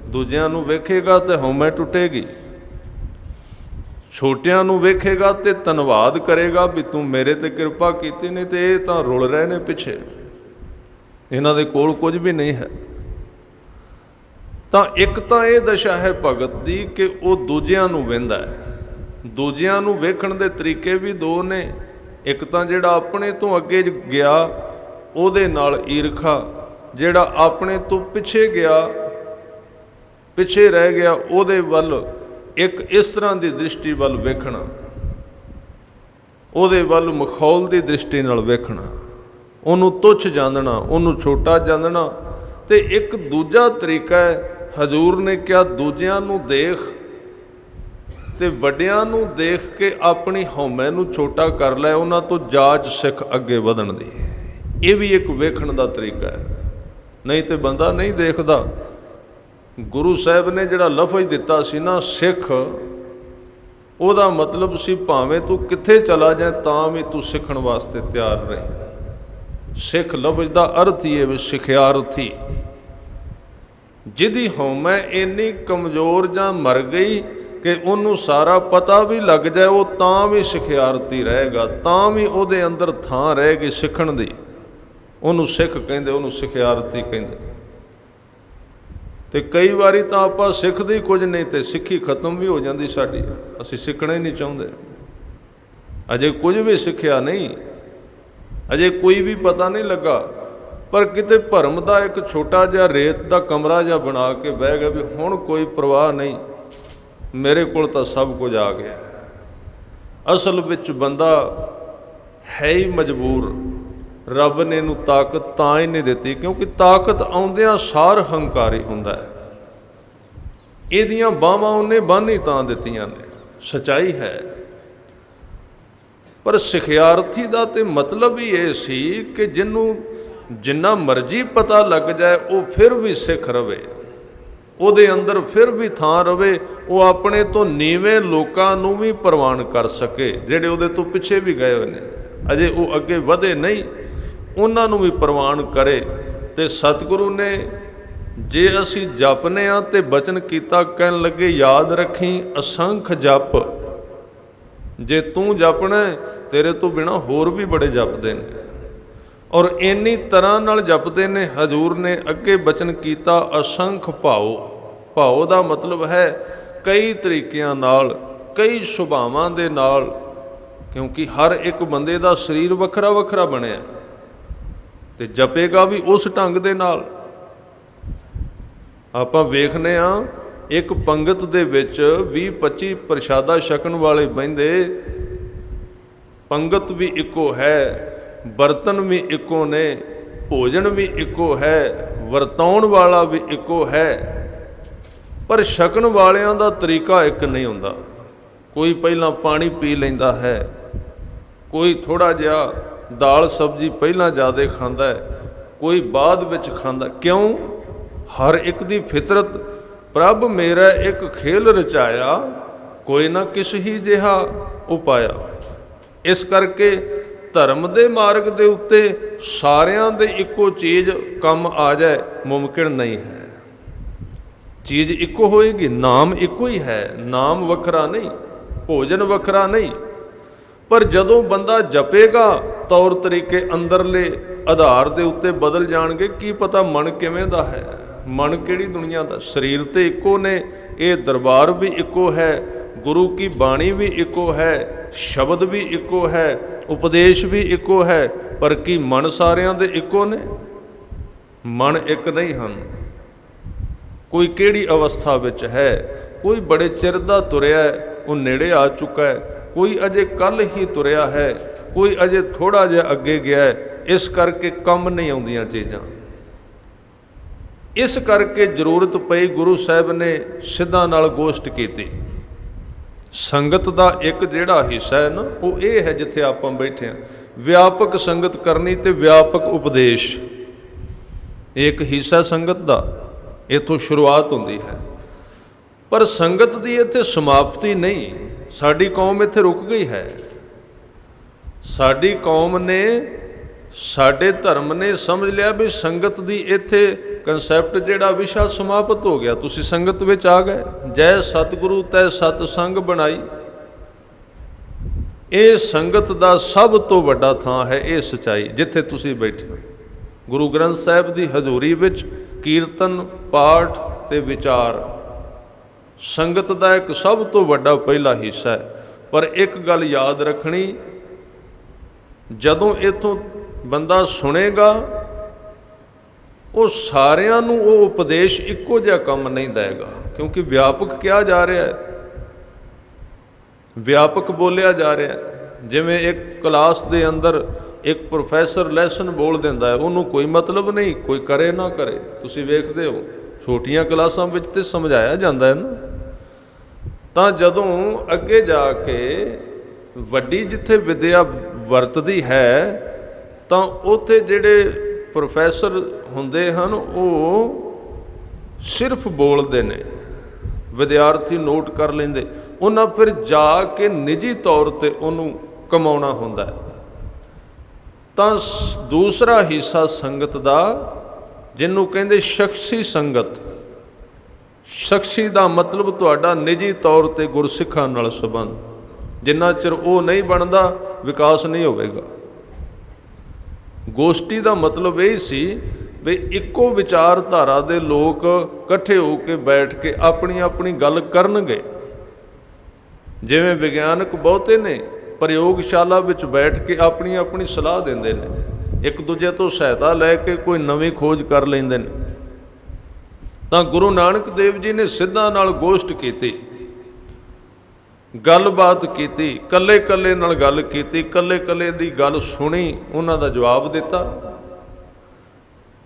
A: ਦੂਜਿਆਂ ਨੂੰ ਵੇਖੇਗਾ ਤੇ ਹਉਮੈ ਟੁੱਟੇਗੀ। ਛੋਟਿਆਂ ਨੂੰ ਵੇਖੇਗਾ ਤੇ ਧੰਨਵਾਦ ਕਰੇਗਾ ਵੀ ਤੂੰ ਮੇਰੇ ਤੇ ਕਿਰਪਾ ਕੀਤੀ, ਨਹੀਂ ਤੇ ਇਹ ਤਾਂ ਰੁਲ ਰਹੇ ਨੇ ਪਿੱਛੇ, ਇਹਨਾਂ ਦੇ ਕੋਲ ਕੁਝ ਵੀ ਨਹੀਂ ਹੈ। ਤਾਂ ਇੱਕ ਤਾਂ ਇਹ ਦਸ਼ਾ ਹੈ ਭਗਤ ਦੀ ਕਿ ਉਹ ਦੂਜਿਆਂ ਨੂੰ ਵਹਿੰਦਾ ਹੈ। ਦੂਜਿਆਂ ਨੂੰ ਵੇਖਣ ਦੇ ਤਰੀਕੇ ਵੀ ਦੋ ਨੇ। ਇੱਕ ਤਾਂ ਜਿਹੜਾ ਆਪਣੇ ਤੋਂ ਅੱਗੇ ਗਿਆ ਉਹਦੇ ਨਾਲ ਈਰਖਾ, ਜਿਹੜਾ ਆਪਣੇ ਤੋਂ ਪਿੱਛੇ ਗਿਆ, ਪਿੱਛੇ ਰਹਿ ਗਿਆ, ਉਹਦੇ ਵੱਲ ਇੱਕ ਇਸ ਤਰ੍ਹਾਂ ਦੀ ਦ੍ਰਿਸ਼ਟੀ ਵੱਲ ਵੇਖਣਾ, ਉਹਦੇ ਵੱਲ ਮਖੌਲ ਦੀ ਦ੍ਰਿਸ਼ਟੀ ਨਾਲ ਵੇਖਣਾ, ਉਹਨੂੰ ਤੁੱਛ ਜਾਣਨਾ, ਉਹਨੂੰ ਛੋਟਾ ਜਾਣਨਾ। ਤੇ ਇੱਕ ਦੂਜਾ ਤਰੀਕਾ ਹੈ, ਹਜ਼ੂਰ ਨੇ ਕਿਹਾ ਦੂਜਿਆਂ ਨੂੰ ਦੇਖ ਤੇ ਵੱਡਿਆਂ ਨੂੰ ਦੇਖ ਕੇ ਆਪਣੀ ਹਉਮੈ ਨੂੰ ਛੋਟਾ ਕਰ ਲੈ, ਉਹਨਾਂ ਤੋਂ ਜਾਚ ਸਿੱਖ ਅੱਗੇ ਵਧਣ ਦੀ। ਇਹ ਵੀ ਇੱਕ ਵੇਖਣ ਦਾ ਤਰੀਕਾ ਹੈ। ਨਹੀਂ ਤੇ ਬੰਦਾ ਨਹੀਂ ਦੇਖਦਾ। ਗੁਰੂ ਸਾਹਿਬ ਨੇ ਜਿਹੜਾ ਲਫ਼ਜ਼ ਦਿੱਤਾ ਸੀ ਨਾ ਸਿੱਖ, ਉਹਦਾ ਮਤਲਬ ਸੀ ਭਾਵੇਂ ਤੂੰ ਕਿੱਥੇ ਚਲਾ ਜਾਏ ਤਾਂ ਵੀ ਤੂੰ ਸਿੱਖਣ ਵਾਸਤੇ ਤਿਆਰ ਰਹੇ। ਸਿੱਖ ਲਫ਼ਜ਼ ਦਾ ਅਰਥ ਹੀ ਹੈ ਸਿਖਿਆਰਥੀ। ਜਿਹਦੀ ਹਉਮੈ ਇੰਨੀ ਕਮਜ਼ੋਰ ਜਾਂ ਮਰ ਗਈ ਕਿ ਉਹਨੂੰ ਸਾਰਾ ਪਤਾ ਵੀ ਲੱਗ ਜਾਏ, ਉਹ ਤਾਂ ਵੀ ਸਿਖਿਆਰਥੀ ਰਹੇਗਾ, ਤਾਂ ਵੀ ਉਹਦੇ ਅੰਦਰ ਥਾਂ ਰਹੇਗੀ ਸਿੱਖਣ ਦੀ। ਉਹਨੂੰ ਸਿੱਖ ਕਹਿੰਦੇ, ਉਹਨੂੰ ਸਿਖਿਆਰਥੀ ਕਹਿੰਦੇ। ਤੇ ਕਈ ਵਾਰੀ ਤਾਂ ਆਪਾਂ ਸਿੱਖਦੇ ਕੁਝ ਨਹੀਂ ਤੇ ਸਿੱਖੀ ਖਤਮ ਵੀ ਹੋ ਜਾਂਦੀ ਸਾਡੀ, ਅਸੀਂ ਸਿੱਖਣਾ ਹੀ ਨਹੀਂ ਚਾਹੁੰਦੇ। ਅਜੇ ਕੁਝ ਵੀ ਸਿੱਖਿਆ ਨਹੀਂ, ਅਜੇ ਕੋਈ ਵੀ ਪਤਾ ਨਹੀਂ ਲੱਗਾ, ਪਰ ਕਿਤੇ ਭਰਮ ਦਾ ਇੱਕ ਛੋਟਾ ਜਿਹਾ ਰੇਤ ਦਾ ਕਮਰਾ ਜਿਹਾ ਬਣਾ ਕੇ ਬਹਿ ਗਿਆ ਵੀ ਹੁਣ ਕੋਈ ਪਰਵਾਹ ਨਹੀਂ, ਮੇਰੇ ਕੋਲ ਤਾਂ ਸਭ ਕੁਝ ਆ ਗਿਆ। ਅਸਲ ਵਿੱਚ ਬੰਦਾ ਹੈ ਹੀ ਮਜਬੂਰ। ਰੱਬ ਨੇ ਇਹਨੂੰ ਤਾਕਤ ਤਾਂ ਹੀ ਨਹੀਂ ਦਿੱਤੀ ਕਿਉਂਕਿ ਤਾਕਤ ਆਉਂਦਿਆਂ ਸਾਰ ਹੰਕਾਰੀ ਹੁੰਦਾ ਹੈ। ਇਹਦੀਆਂ ਬਾਹਾਂ ਉਹਨੇ ਬੰਨ੍ਹ ਹੀ ਤਾਂ ਦਿੱਤੀਆਂ ਨੇ, ਸੱਚਾਈ ਹੈ। ਪਰ ਸਿਖਿਆਰਥੀ ਦਾ ਤੇ ਮਤਲਬ ਹੀ ਇਹ ਸੀ ਕਿ ਜਿਹਨੂੰ ਜਿੰਨਾ ਮਰਜ਼ੀ ਪਤਾ ਲੱਗ ਜਾਏ ਉਹ ਫਿਰ ਵੀ ਸਿੱਖ ਰਵੇ, ਉਹਦੇ ਅੰਦਰ ਫਿਰ ਵੀ ਥਾਂ ਰਵੇ, ਉਹ ਆਪਣੇ ਤੋਂ ਨੀਵੇਂ ਲੋਕਾਂ ਨੂੰ ਵੀ ਪ੍ਰਵਾਨ ਕਰ ਸਕੇ, ਜਿਹੜੇ ਉਹਦੇ ਤੋਂ ਪਿੱਛੇ ਵੀ ਗਏ ਹੋਏ ਨੇ, ਅਜੇ ਉਹ ਅੱਗੇ ਵਧੇ ਨਹੀਂ, ਉਹਨਾਂ ਨੂੰ ਵੀ ਪ੍ਰਵਾਨ ਕਰੇ। ਤੇ ਸਤਿਗੁਰੂ ਨੇ ਜੇ ਅਸੀਂ ਜਪਨੇ ਆ ਤੇ ਬਚਨ ਕੀਤਾ, ਕਹਿਣ ਲੱਗੇ ਯਾਦ ਰੱਖੀ ਅਸੰਖ ਜਪ। ਜੇ ਤੂੰ ਜਪਣਾ ਤੇਰੇ ਤੋਂ ਬਿਨਾਂ ਹੋਰ ਵੀ ਬੜੇ ਜਪਦੇ ਨੇ, ਔਰ ਇੰਨੀ ਤਰ੍ਹਾਂ ਨਾਲ ਜਪਦੇ ਨੇ। ਹਜ਼ੂਰ ਨੇ ਅੱਗੇ ਬਚਨ ਕੀਤਾ ਅਸੰਖ ਭਾਉ। ਭਾਉ ਦਾ ਮਤਲਬ ਹੈ ਕਈ ਤਰੀਕਿਆਂ ਨਾਲ, ਕਈ ਸੁਭਾਵਾਂ ਦੇ ਨਾਲ, ਕਿਉਂਕਿ ਹਰ ਇੱਕ ਬੰਦੇ ਦਾ ਸਰੀਰ ਵੱਖਰਾ ਵੱਖਰਾ ਬਣਿਆ ਤੇ ਜਪੇਗਾ ਵੀ ਉਸ ਢੰਗ ਦੇ ਨਾਲ। ਆਪਾਂ ਵੇਖਦੇ ਹਾਂ ਇੱਕ ਪੰਗਤ ਦੇ ਵਿੱਚ 20-25 ਪ੍ਰਸ਼ਾਦਾ ਛਕਣ ਵਾਲੇ ਬਹਿੰਦੇ, ਪੰਗਤ ਵੀ ਇੱਕੋ ਹੈ, ਬਰਤਨ ਵੀ ਇੱਕੋ ਨੇ, ਭੋਜਨ ਵੀ ਇੱਕੋ ਹੈ, ਵਰਤਾਉਣ ਵਾਲਾ ਵੀ ਇੱਕੋ ਹੈ, ਪਰ ਛਕਣ ਵਾਲਿਆਂ ਦਾ ਤਰੀਕਾ ਇੱਕ ਨਹੀਂ ਹੁੰਦਾ। ਕੋਈ ਪਹਿਲਾਂ ਪਾਣੀ ਪੀ ਲੈਂਦਾ ਹੈ, ਕੋਈ ਥੋੜ੍ਹਾ ਜਿਹਾ ਦਾਲ ਸਬਜ਼ੀ ਪਹਿਲਾਂ ਜ਼ਿਆਦਾ ਖਾਂਦਾ ਹੈ, ਕੋਈ ਬਾਅਦ ਵਿੱਚ ਖਾਂਦਾ। ਕਿਉਂ? ਹਰ ਇੱਕ ਦੀ ਫਿਤਰਤ, ਪ੍ਰਭ ਮੇਰਾ ਇੱਕ ਖੇਲ ਰਚਾਇਆ, ਕੋਈ ਨਾ ਕਿਸ ਹੀ ਜਿਹਾ ਉਪਾਇਆ। ਇਸ ਕਰਕੇ ਧਰਮ ਦੇ ਮਾਰਗ ਦੇ ਉੱਤੇ ਸਾਰਿਆਂ ਦੇ ਇੱਕੋ ਚੀਜ਼ ਕੰਮ ਆ ਜਾਏ ਮੁਮਕਿਨ ਨਹੀਂ ਹੈ। ਚੀਜ਼ ਇੱਕੋ ਹੋਏਗੀ, ਨਾਮ ਇੱਕੋ ਹੀ ਹੈ, ਨਾਮ ਵੱਖਰਾ ਨਹੀਂ, ਭੋਜਨ ਵੱਖਰਾ ਨਹੀਂ। ਪਰ ਜਦੋਂ ਬੰਦਾ ਜਪੇਗਾ ਤੌਰ ਤਰੀਕੇ ਅੰਦਰਲੇ ਆਧਾਰ ਦੇ ਉੱਤੇ ਬਦਲ ਜਾਣਗੇ। ਕੀ ਪਤਾ ਮਨ ਕਿਵੇਂ ਦਾ ਹੈ, ਮਨ ਕਿਹੜੀ ਦੁਨੀਆ ਦਾ। ਸਰੀਰ ਤੇ ਇੱਕੋ ਨੇ, ਇਹ ਦਰਬਾਰ ਵੀ ਇੱਕੋ ਹੈ, ਗੁਰੂ ਕੀ ਬਾਣੀ ਵੀ ਇੱਕੋ ਹੈ, ਸ਼ਬਦ ਵੀ ਇੱਕੋ ਹੈ, ਉਪਦੇਸ਼ ਵੀ ਇੱਕੋ ਹੈ, ਪਰ ਕੀ ਮਨ ਸਾਰਿਆਂ ਦੇ ਇੱਕੋ ਨੇ? ਮਨ ਇੱਕ ਨਹੀਂ ਹਨ। ਕੋਈ ਕਿਹੜੀ ਅਵਸਥਾ ਵਿੱਚ ਹੈ, ਕੋਈ ਬੜੇ ਚਿਰ ਦਾ ਤੁਰਿਆ, ਉਹ ਨੇੜੇ ਆ ਚੁੱਕਾ ਹੈ, ਕੋਈ ਅਜੇ ਕੱਲ੍ਹ ਹੀ ਤੁਰਿਆ ਹੈ, ਕੋਈ ਅਜੇ ਥੋੜ੍ਹਾ ਜਿਹਾ ਅੱਗੇ ਗਿਆ ਹੈ। ਇਸ ਕਰਕੇ ਕੰਮ ਨਹੀਂ ਆਉਂਦੀਆਂ ਚੀਜ਼ਾਂ। ਇਸ ਕਰਕੇ ਜ਼ਰੂਰਤ ਪਈ ਗੁਰੂ ਸਾਹਿਬ ਨੇ ਸਿੱਧਾਂ ਨਾਲ ਗੋਸ਼ਟ ਕੀਤੀ। ਸੰਗਤ ਦਾ ਇੱਕ ਜਿਹੜਾ ਹਿੱਸਾ ਹੈ ਨਾ, ਉਹ ਇਹ ਹੈ ਜਿੱਥੇ ਆਪਾਂ ਬੈਠੇ ਹਾਂ, ਵਿਆਪਕ ਸੰਗਤ ਕਰਨੀ ਤੇ ਵਿਆਪਕ ਉਪਦੇਸ਼। ਇੱਕ ਹਿੱਸਾ ਸੰਗਤ ਦਾ, ਇੱਥੋਂ ਸ਼ੁਰੂਆਤ ਹੁੰਦੀ ਹੈ। ਪਰ ਸੰਗਤ ਦੀ ਇੱਥੇ ਸਮਾਪਤੀ ਨਹੀਂ। ਸਾਡੀ ਕੌਮ ਇੱਥੇ ਰੁਕ ਗਈ ਹੈ। ਸਾਡੀ ਕੌਮ ਨੇ, ਸਾਡੇ ਧਰਮ ਨੇ ਸਮਝ ਲਿਆ ਵੀ ਸੰਗਤ ਦੀ ਇੱਥੇ ਕਨਸੈਪਟ ਜਿਹੜਾ ਵਿਸ਼ਾ ਸਮਾਪਤ ਹੋ ਗਿਆ। ਤੁਸੀਂ ਸੰਗਤ ਵਿੱਚ ਆ ਗਏ। ਜੈ ਸਤਿਗੁਰੂ ਤੈ ਸਤ ਸੰਗ ਬਣਾਈ। ਇਹ ਸੰਗਤ ਦਾ ਸਭ ਤੋਂ ਵੱਡਾ ਥਾਂ ਹੈ, ਇਹ ਸੱਚਾਈ ਜਿੱਥੇ ਤੁਸੀਂ ਬੈਠੇ ਹੋ। ਗੁਰੂ ਗ੍ਰੰਥ ਸਾਹਿਬ ਦੀ ਹਜ਼ੂਰੀ ਵਿੱਚ ਕੀਰਤਨ, ਪਾਠ ਤੇ ਵਿਚਾਰ ਸੰਗਤ ਦਾ ਇੱਕ ਸਭ ਤੋਂ ਵੱਡਾ ਪਹਿਲਾ ਹਿੱਸਾ ਹੈ। ਪਰ ਇੱਕ ਗੱਲ ਯਾਦ ਰੱਖਣੀ, ਜਦੋਂ ਇੱਥੋਂ ਬੰਦਾ ਸੁਣੇਗਾ, ਉਹ ਸਾਰਿਆਂ ਨੂੰ ਉਹ ਉਪਦੇਸ਼ ਇੱਕੋ ਜਿਹਾ ਕੰਮ ਨਹੀਂ ਦੇਗਾ, ਕਿਉਂਕਿ ਵਿਆਪਕ ਕਿਹਾ ਜਾ ਰਿਹਾ ਹੈ, ਵਿਆਪਕ ਬੋਲਿਆ ਜਾ ਰਿਹਾ ਹੈ। ਜਿਵੇਂ ਇੱਕ ਕਲਾਸ ਦੇ ਅੰਦਰ ਇੱਕ ਪ੍ਰੋਫੈਸਰ ਲੈਸਨ ਬੋਲ ਦਿੰਦਾ ਹੈ, ਉਹਨੂੰ ਕੋਈ ਮਤਲਬ ਨਹੀਂ, ਕੋਈ ਕਰੇ ਨਾ ਕਰੇ। ਤੁਸੀਂ ਵੇਖਦੇ ਹੋ ਛੋਟੀਆਂ ਕਲਾਸਾਂ ਵਿੱਚ ਤੇ ਸਮਝਾਇਆ ਜਾਂਦਾ ਹੈ ਨਾ। ਤਾਂ ਜਦੋਂ ਅੱਗੇ ਜਾ ਕੇ ਵੱਡੀ ਜਿੱਥੇ ਵਿਦਿਆ ਵਰਤਦੀ ਹੈ, ਤਾਂ ਉੱਥੇ ਜਿਹੜੇ ਪ੍ਰੋਫੈਸਰ ਹੁੰਦੇ ਹਨ ਉਹ ਸਿਰਫ ਬੋਲਦੇ ਨੇ, ਵਿਦਿਆਰਥੀ ਨੋਟ ਕਰ ਲੈਂਦੇ। ਉਹਨਾਂ ਫਿਰ ਜਾ ਕੇ ਨਿੱਜੀ ਤੌਰ ਤੇ ਉਹਨੂੰ ਕਮਾਉਣਾ ਹੁੰਦਾ ਹੈ। ਤਾਂ ਦੂਸਰਾ ਹਿੱਸਾ ਸੰਗਤ ਦਾ, ਜਿਹਨੂੰ ਕਹਿੰਦੇ ਸ਼ਖਸੀ ਸੰਗਤ। ਸ਼ਖਸੀ ਦਾ ਮਤਲਬ ਤੁਹਾਡਾ ਨਿੱਜੀ ਤੌਰ ਤੇ ਗੁਰਸਿੱਖਾਂ ਨਾਲ ਸੰਬੰਧ। ਜਿੰਨਾ ਚਿਰ ਉਹ ਨਹੀਂ ਬਣਦਾ, ਵਿਕਾਸ ਨਹੀਂ ਹੋਵੇਗਾ। ਗੋਸ਼ਟੀ ਦਾ ਮਤਲਬ ਇਹ ਸੀ ਵੀ ਇੱਕੋ ਵਿਚਾਰਧਾਰਾ ਦੇ ਲੋਕ ਇਕੱਠੇ ਹੋ ਕੇ ਬੈਠ ਕੇ ਆਪਣੀ ਆਪਣੀ ਗੱਲ ਕਰਨਗੇ। ਜਿਵੇਂ ਵਿਗਿਆਨਕ ਬਹੁਤੇ ਨੇ ਪ੍ਰਯੋਗਸ਼ਾਲਾ ਵਿੱਚ ਬੈਠ ਕੇ ਆਪਣੀ ਆਪਣੀ ਸਲਾਹ ਦਿੰਦੇ ਨੇ, ਇੱਕ ਦੂਜੇ ਤੋਂ ਸਹਾਇਤਾ ਲੈ ਕੇ ਕੋਈ ਨਵੀਂ ਖੋਜ ਕਰ ਲੈਂਦੇ ਨੇ। ਤਾਂ ਗੁਰੂ ਨਾਨਕ ਦੇਵ ਜੀ ਨੇ ਸਿੱਧਾਂ ਨਾਲ ਗੋਸ਼ਟ ਕੀਤੀ, ਗੱਲਬਾਤ ਕੀਤੀ, ਕੱਲੇ ਕੱਲੇ ਨਾਲ ਗੱਲ ਕੀਤੀ, ਕੱਲੇ ਕੱਲੇ ਦੀ ਗੱਲ ਸੁਣੀ, ਉਹਨਾਂ ਦਾ ਜਵਾਬ ਦਿੱਤਾ।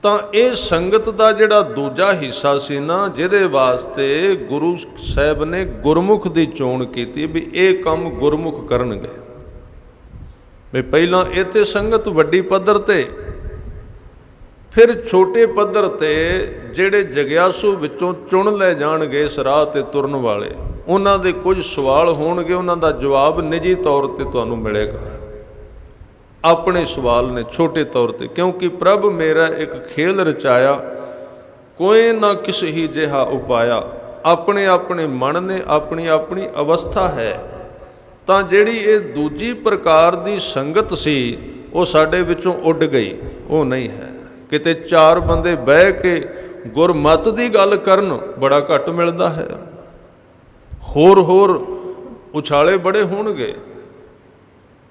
A: ਤਾਂ ਇਹ ਸੰਗਤ ਦਾ ਜਿਹੜਾ ਦੂਜਾ ਹਿੱਸਾ ਸੀ ਨਾ, ਜਿਹਦੇ ਵਾਸਤੇ ਗੁਰੂ ਸਾਹਿਬ ਨੇ ਗੁਰਮੁਖ ਦੀ ਚੋਣ ਕੀਤੀ ਵੀ ਇਹ ਕੰਮ ਗੁਰਮੁਖ ਕਰਨਗੇ। ਵੀ ਪਹਿਲਾਂ ਇੱਥੇ ਸੰਗਤ ਵੱਡੀ ਪੱਧਰ ਤੇ, ਫਿਰ ਛੋਟੇ ਪੱਧਰ ਤੇ ਜਿਹੜੇ ਜਗਿਆਸੂ ਵਿੱਚੋਂ ਚੁਣ ਲੈ ਜਾਣਗੇ ਇਸ ਰਾਹ ਤੇ ਤੁਰਨ ਵਾਲੇ, ਉਹਨਾਂ ਦੇ ਕੁਝ ਸਵਾਲ ਹੋਣਗੇ, ਉਹਨਾਂ ਦਾ ਜਵਾਬ ਨਿੱਜੀ ਤੌਰ ਤੇ ਤੁਹਾਨੂੰ ਮਿਲੇਗਾ। ਆਪਣੇ ਸਵਾਲ ਨੇ ਛੋਟੇ ਤੌਰ ਤੇ, ਕਿਉਂਕਿ ਪ੍ਰਭ ਮੇਰਾ ਇੱਕ ਖੇਲ ਰਚਾਇਆ, ਕੋਈ ਨਾ ਕਿਸ ਹੀ ਜਿਹਾ ਉਪਾਇਆ। ਆਪਣੇ ਆਪਣੇ ਮਨ ਨੇ, ਆਪਣੀ ਆਪਣੀ ਅਵਸਥਾ ਹੈ। ਤਾਂ ਜਿਹੜੀ ਇਹ ਦੂਜੀ ਪ੍ਰਕਾਰ ਦੀ ਸੰਗਤ ਸੀ, ਉਹ ਸਾਡੇ ਵਿੱਚੋਂ ਉੱਡ ਗਈ, ਉਹ ਨਹੀਂ ਹੈ। ਕਿਤੇ ਚਾਰ ਬੰਦੇ ਬਹਿ ਕੇ ਗੁਰਮਤਿ ਦੀ ਗੱਲ ਕਰਨ, ਬੜਾ ਘੱਟ ਮਿਲਦਾ ਹੈ। ਹੋਰ ਉਛਾਲੇ ਬੜੇ ਹੋਣਗੇ।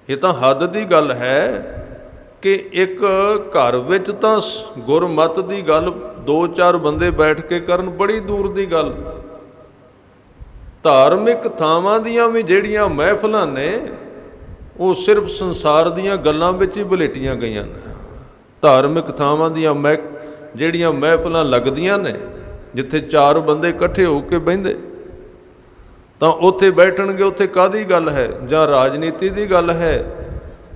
A: ਇਹ ਤਾਂ ਹੱਦ ਦੀ ਗੱਲ ਹੈ ਕਿ ਇੱਕ ਘਰ ਵਿੱਚ ਤਾਂ ਗੁਰਮਤਿ ਦੀ ਗੱਲ 2-4 ਬੰਦੇ ਬੈਠ ਕੇ ਕਰਨ, ਬੜੀ ਦੂਰ ਦੀ ਗੱਲ। ਧਾਰਮਿਕ ਥਾਵਾਂ ਦੀਆਂ ਵੀ ਜਿਹੜੀਆਂ ਮਹਿਫਲਾਂ ਨੇ, ਉਹ ਸਿਰਫ ਸੰਸਾਰ ਦੀਆਂ ਗੱਲਾਂ ਵਿੱਚ ਹੀ ਬਲੇਟੀਆਂ ਗਈਆਂ ਨੇ। ਧਾਰਮਿਕ ਥਾਵਾਂ ਦੀਆਂ ਜਿਹੜੀਆਂ ਮਹਿਫਲਾਂ ਲੱਗਦੀਆਂ ਨੇ, ਜਿੱਥੇ 4 ਬੰਦੇ ਇਕੱਠੇ ਹੋ ਕੇ ਬਹਿੰਦੇ, ਤਾਂ ਉੱਥੇ ਬੈਠਣਗੇ। ਉੱਥੇ ਕਾਹਦੀ ਗੱਲ ਹੈ? ਜਾਂ ਰਾਜਨੀਤੀ ਦੀ ਗੱਲ ਹੈ,